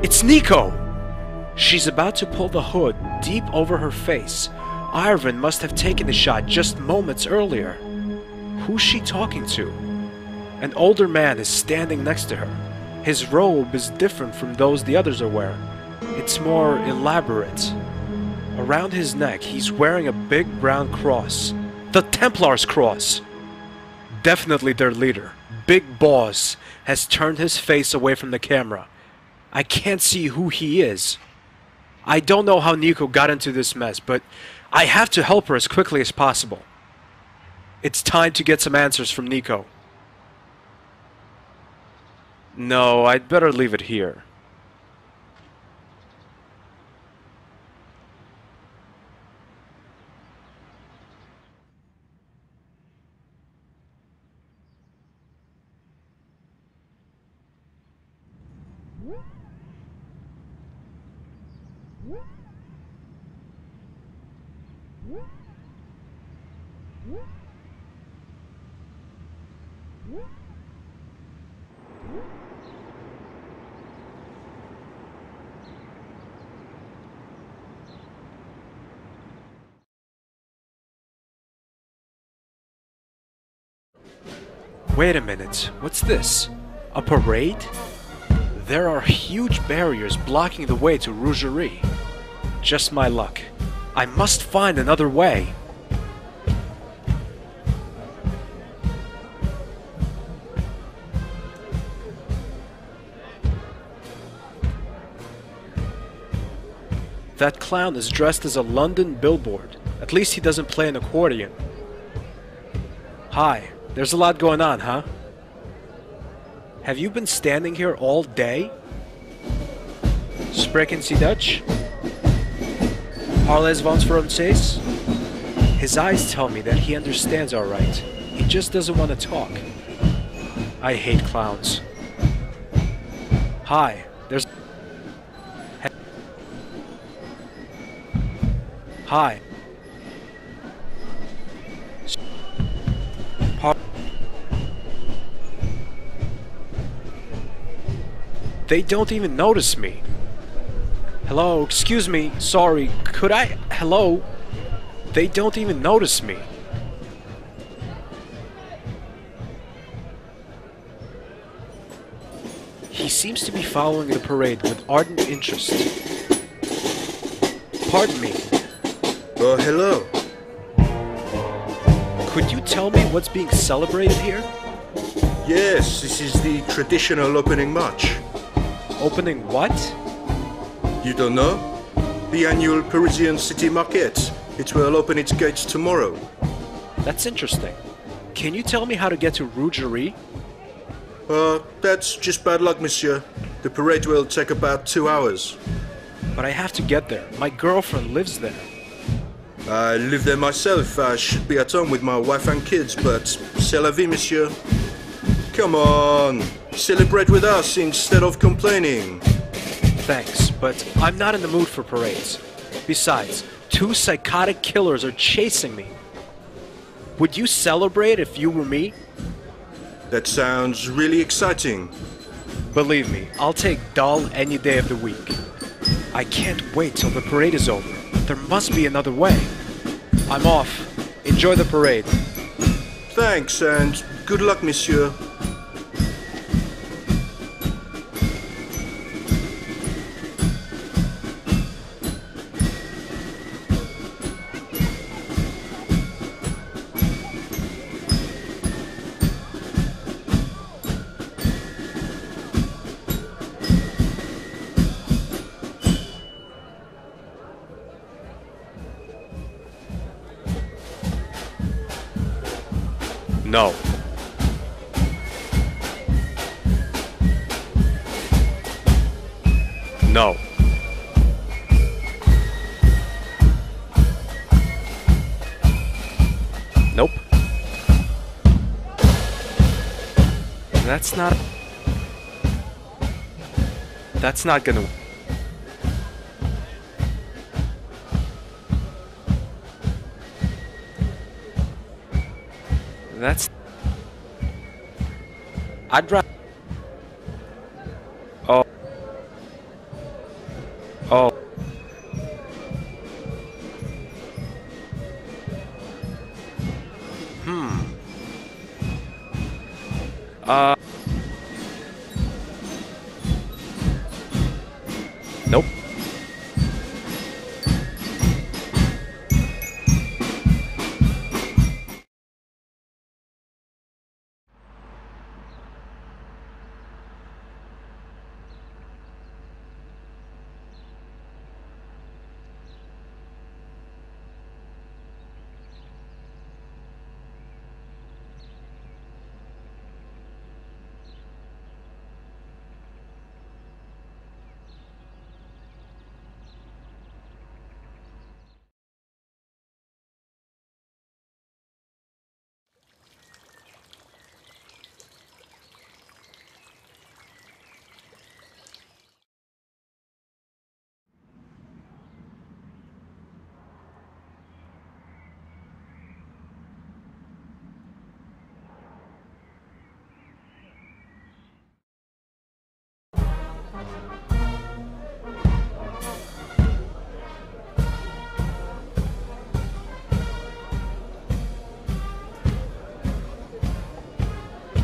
It's Nico! She's about to pull the hood deep over her face. Irvin must have taken the shot just moments earlier. Who's she talking to? An older man is standing next to her. His robe is different from those the others are wearing. It's more elaborate. Around his neck, he's wearing a big brown cross. The Templars cross! Definitely their leader, Big Boss, has turned his face away from the camera. I can't see who he is. I don't know how Nico got into this mess, but I have to help her as quickly as possible. It's time to get some answers from Nico. No, I'd better leave it here. Wait a minute, what's this? A parade? There are huge barriers blocking the way to Rougerie. Just my luck. I must find another way. That clown is dressed as a London billboard. At least he doesn't play an accordion. Hi. There's a lot going on, huh? Have you been standing here all day? Spreken Sie Dutch? Parlez vous français? His eyes tell me that he understands alright. He just doesn't want to talk. I hate clowns. Hi, there's... Hi. They don't even notice me. Hello, excuse me, sorry, could I... Hello? They don't even notice me. He seems to be following the parade with ardent interest. Pardon me. Hello. Could you tell me what's being celebrated here? Yes, this is the traditional opening march. Opening what? You don't know? The annual Parisian city market. It will open its gates tomorrow. That's interesting. Can you tell me how to get to Rougerie? That's just bad luck, monsieur. The parade will take about 2 hours. But I have to get there. My girlfriend lives there. I live there myself. I should be at home with my wife and kids, but c'est la vie, monsieur. Come on, celebrate with us instead of complaining. Thanks, but I'm not in the mood for parades. Besides, 2 psychotic killers are chasing me. Would you celebrate if you were me? That sounds really exciting. Believe me, I'll take dull any day of the week. I can't wait till the parade is over. There must be another way. I'm off. Enjoy the parade. Thanks, and good luck, monsieur. No. No. Nope. That's not gonna... I'd rather... Oh. Oh. Nope.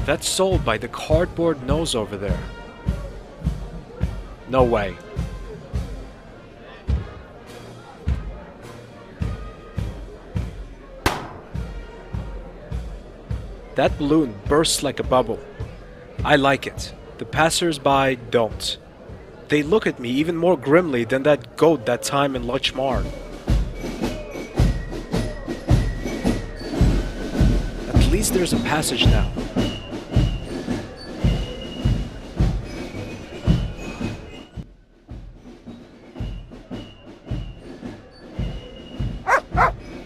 That's sold by the cardboard nose over there. No way. That balloon bursts like a bubble. I like it. The passers-by don't. They look at me even more grimly than that goat that time in Lochmar. At least there's a passage now.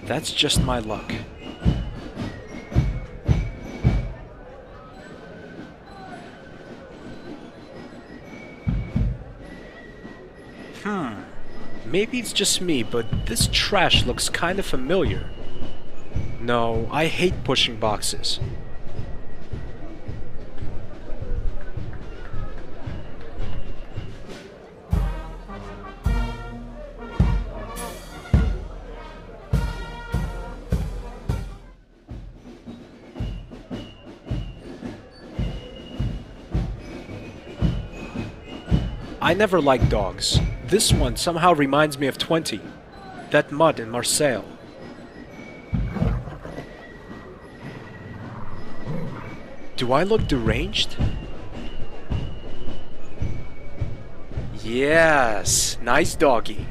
That's just my luck. Maybe it's just me, but this trash looks kind of familiar. No, I hate pushing boxes. I never liked dogs. This one somehow reminds me of 20. That mud in Marseille. Do I look deranged? Yes, nice doggy.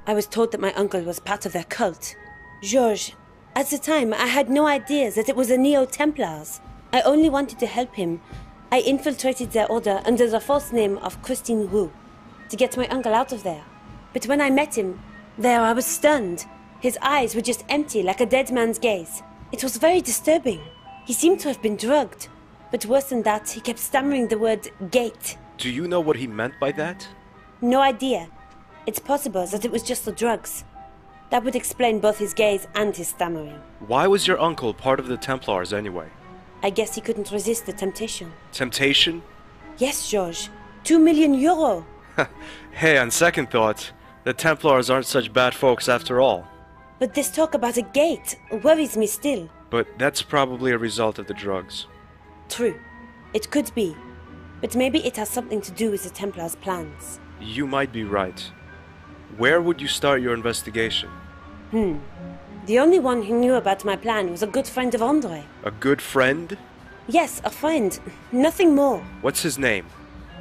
I was told that my uncle was part of their cult. Georges, at the time, I had no idea that it was the Templars. I only wanted to help him. I infiltrated their order under the false name of Christine Roux to get my uncle out of there. But when I met him, there I was stunned. His eyes were just empty, like a dead man's gaze. It was very disturbing. He seemed to have been drugged. But worse than that, he kept stammering the word gate. Do you know what he meant by that? No idea. It's possible that it was just the drugs. That would explain both his gaze and his stammering. Why was your uncle part of the Templars anyway? I guess he couldn't resist the temptation. Temptation? Yes, Georges. 2 million euro. Hey, on second thought, the Templars aren't such bad folks after all. But this talk about a gate worries me still. But that's probably a result of the drugs. True. It could be. But maybe it has something to do with the Templars' plans. You might be right. Where would you start your investigation? The only one who knew about my plan was a good friend of Andre. A good friend? Yes, a friend. Nothing more. What's his name?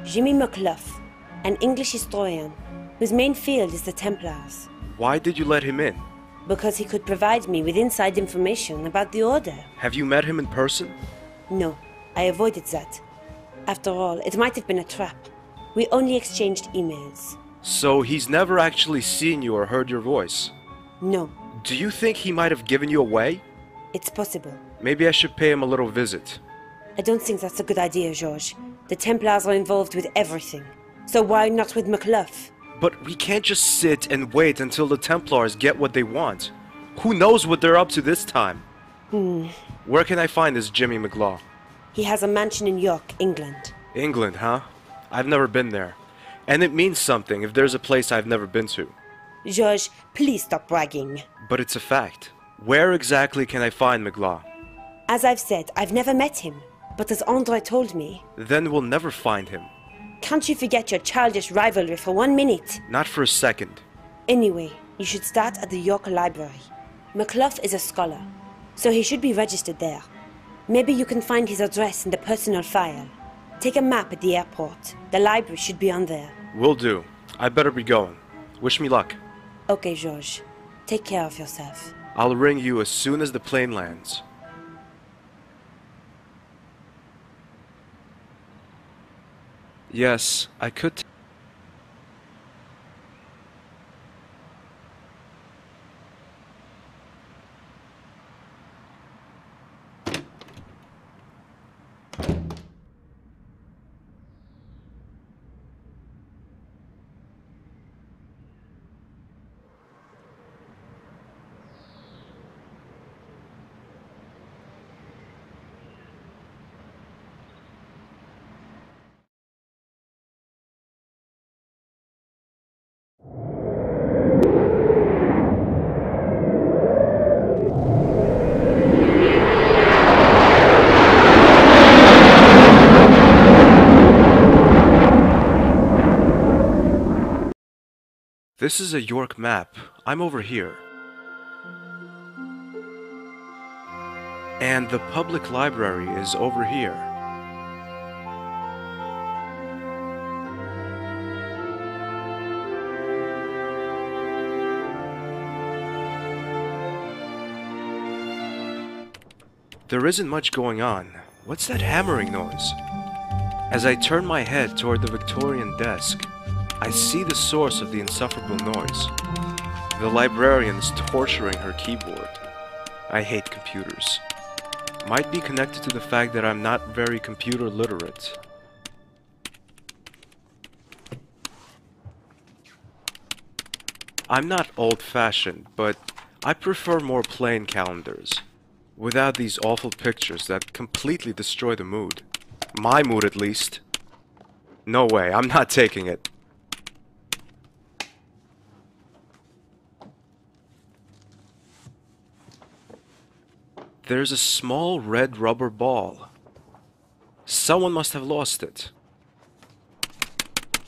Jimmy McCluff, an English historian, whose main field is the Templars. Why did you let him in? Because he could provide me with inside information about the Order. Have you met him in person? No, I avoided that. After all, it might have been a trap. We only exchanged emails. So he's never actually seen you or heard your voice? No. Do you think he might have given you away? It's possible. Maybe I should pay him a little visit. I don't think that's a good idea, George. The Templars are involved with everything. So why not with McCluff? But we can't just sit and wait until the Templars get what they want. Who knows what they're up to this time? Where can I find this Jimmy McCluff? He has a mansion in York, England. England, huh? I've never been there. And it means something if there's a place I've never been to. George, please stop bragging. But it's a fact. Where exactly can I find McCluff? As I've said, I've never met him. But as Andre told me... Then we'll never find him. Can't you forget your childish rivalry for 1 minute? Not for a second. Anyway, you should start at the York Library. McCluff is a scholar, so he should be registered there. Maybe you can find his address in the personal file. Take a map at the airport. The library should be on there. Will do. I better be going. Wish me luck. Okay, George. Take care of yourself. I'll ring you as soon as the plane lands. Yes, I could. This is a York map. I'm over here. And the public library is over here. There isn't much going on. What's that hammering noise? As I turn my head toward the Victorian desk, I see the source of the insufferable noise. The librarian is torturing her keyboard. I hate computers. Might be connected to the fact that I'm not very computer literate. I'm not old-fashioned, but I prefer more plain calendars, without these awful pictures that completely destroy the mood. My mood, at least. No way, I'm not taking it. There's a small red rubber ball. Someone must have lost it.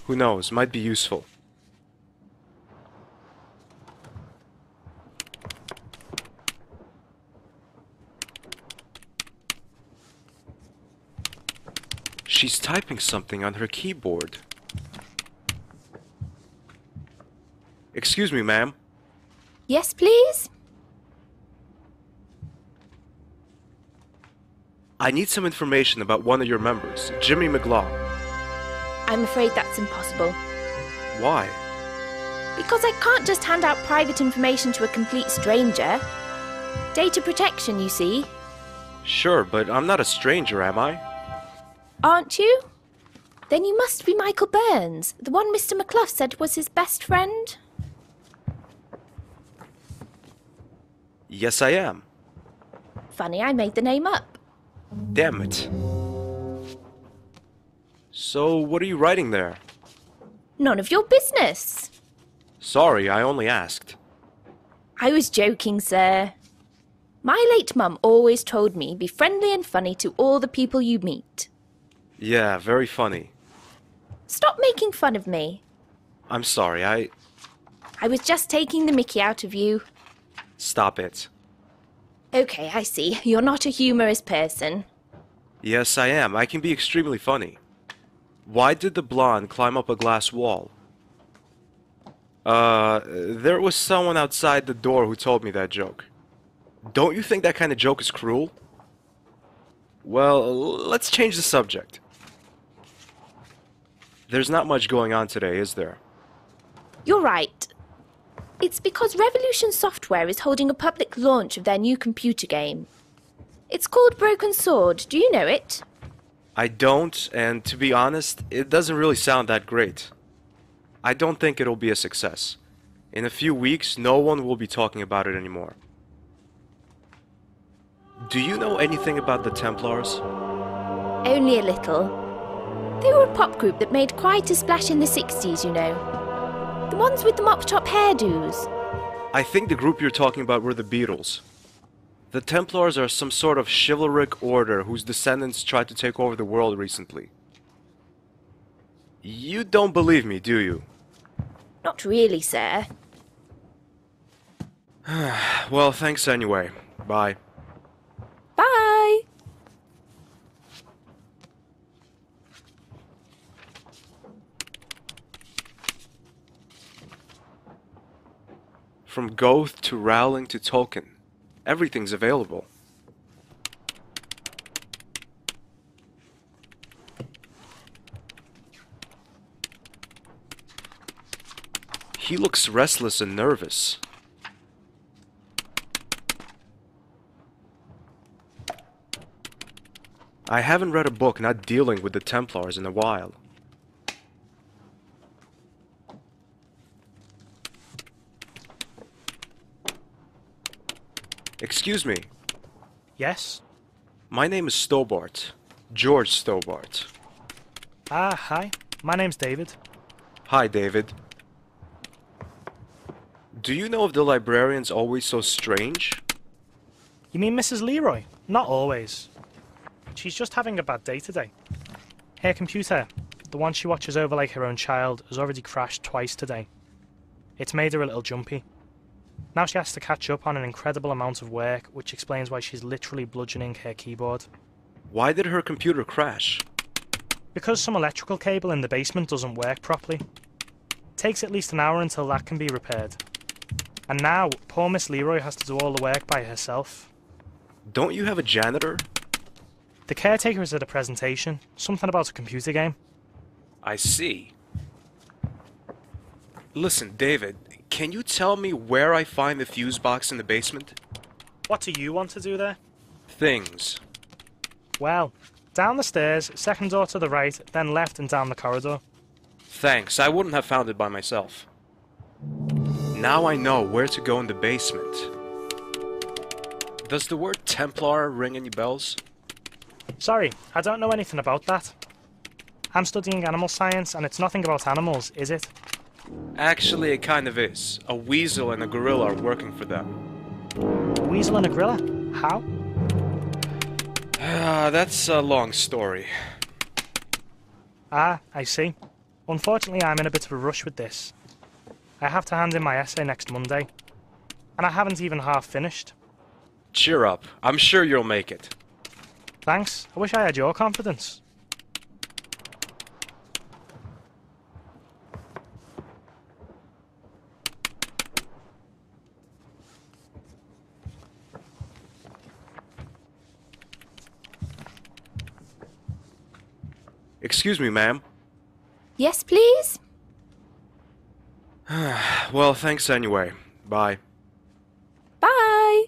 Who knows, might be useful. She's typing something on her keyboard. Excuse me, ma'am. Yes, please? I need some information about one of your members, Jimmy McCluff. I'm afraid that's impossible. Why? Because I can't just hand out private information to a complete stranger. Data protection, you see. Sure, but I'm not a stranger, am I? Aren't you? Then you must be Michael Burns, the one Mr. McCluff said was his best friend. Yes, I am. Funny, I made the name up. Damn it. So, what are you writing there? None of your business. Sorry, I only asked. I was joking, sir. My late mum always told me, be friendly and funny to all the people you meet. Yeah, very funny. Stop making fun of me. I'm sorry, I was just taking the mickey out of you. Stop it. Okay, I see. You're not a humorous person. Yes, I am. I can be extremely funny. Why did the blonde climb up a glass wall? There was someone outside the door who told me that joke. Don't you think that kind of joke is cruel? Well, let's change the subject. There's not much going on today, is there? You're right. It's because Revolution Software is holding a public launch of their new computer game. It's called Broken Sword. Do you know it? I don't, and to be honest, it doesn't really sound that great. I don't think it'll be a success. In a few weeks, no one will be talking about it anymore. Do you know anything about the Templars? Only a little. They were a pop group that made quite a splash in the 60s, you know. The ones with the mop-top hairdos. I think the group you're talking about were the Beatles. The Templars are some sort of chivalric order whose descendants tried to take over the world recently. You don't believe me, do you? Not really, sir. Well, thanks anyway. Bye. Bye! From Goth to Rowling to Tolkien, everything's available. He looks restless and nervous. I haven't read a book not dealing with the Templars in a while. Excuse me. Yes? My name is Stobart. George Stobart. Ah, hi. My name's David. Hi, David. Do you know if the librarian's always so strange? You mean Mrs. Leroy? Not always. She's just having a bad day today. Her computer, the one she watches over like her own child, has already crashed twice today. It's made her a little jumpy. Now she has to catch up on an incredible amount of work, which explains why she's literally bludgeoning her keyboard. Why did her computer crash? Because some electrical cable in the basement doesn't work properly. It takes at least an hour until that can be repaired. And now, poor Miss Leroy has to do all the work by herself. Don't you have a janitor? The caretaker is at a presentation, something about a computer game. I see. Listen, David, can you tell me where I find the fuse box in the basement? What do you want to do there? Things. Well, down the stairs, second door to the right, then left and down the corridor. Thanks, I wouldn't have found it by myself. Now I know where to go in the basement. Does the word Templar ring any bells? Sorry, I don't know anything about that. I'm studying animal science and it's nothing about animals, is it? Actually, it kind of is. A weasel and a gorilla are working for them. A weasel and a gorilla? How? That's a long story. Ah, I see. Unfortunately, I'm in a bit of a rush with this. I have to hand in my essay next Monday. And I haven't even half finished. Cheer up. I'm sure you'll make it. Thanks. I wish I had your confidence. Excuse me, ma'am. Yes, please? Well, thanks anyway. Bye. Bye!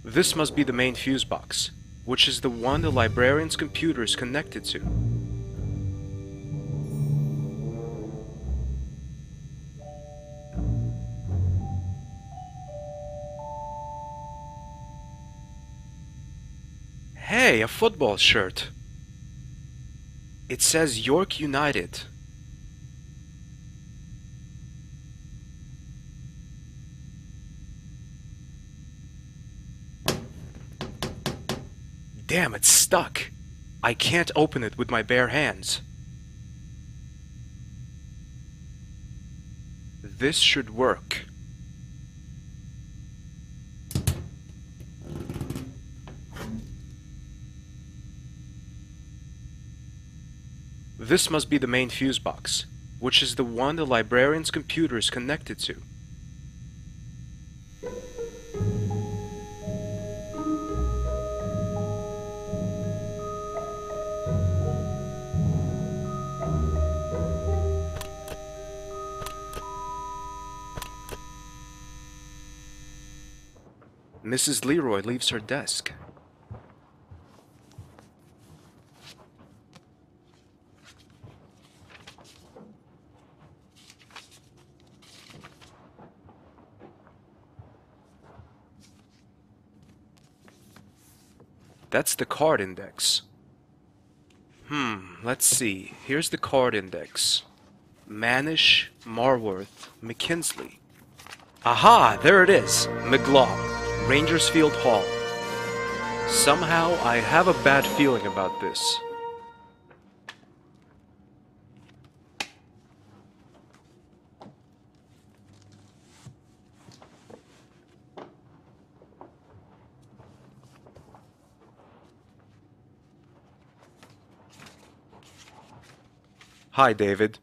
This must be the main fuse box, which is the one the librarian's computer is connected to. Hey, a football shirt. It says York United. Damn, it's stuck. I can't open it with my bare hands. This should work. This must be the main fuse box, which is the one the librarian's computer is connected to. Mrs. Leroy leaves her desk. That's the card index. Let's see. Here's the card index. Manish, Marworth, McKinsley. Aha! There it is! McGlaw, Rangersfield Hall. Somehow, I have a bad feeling about this. Hi, David.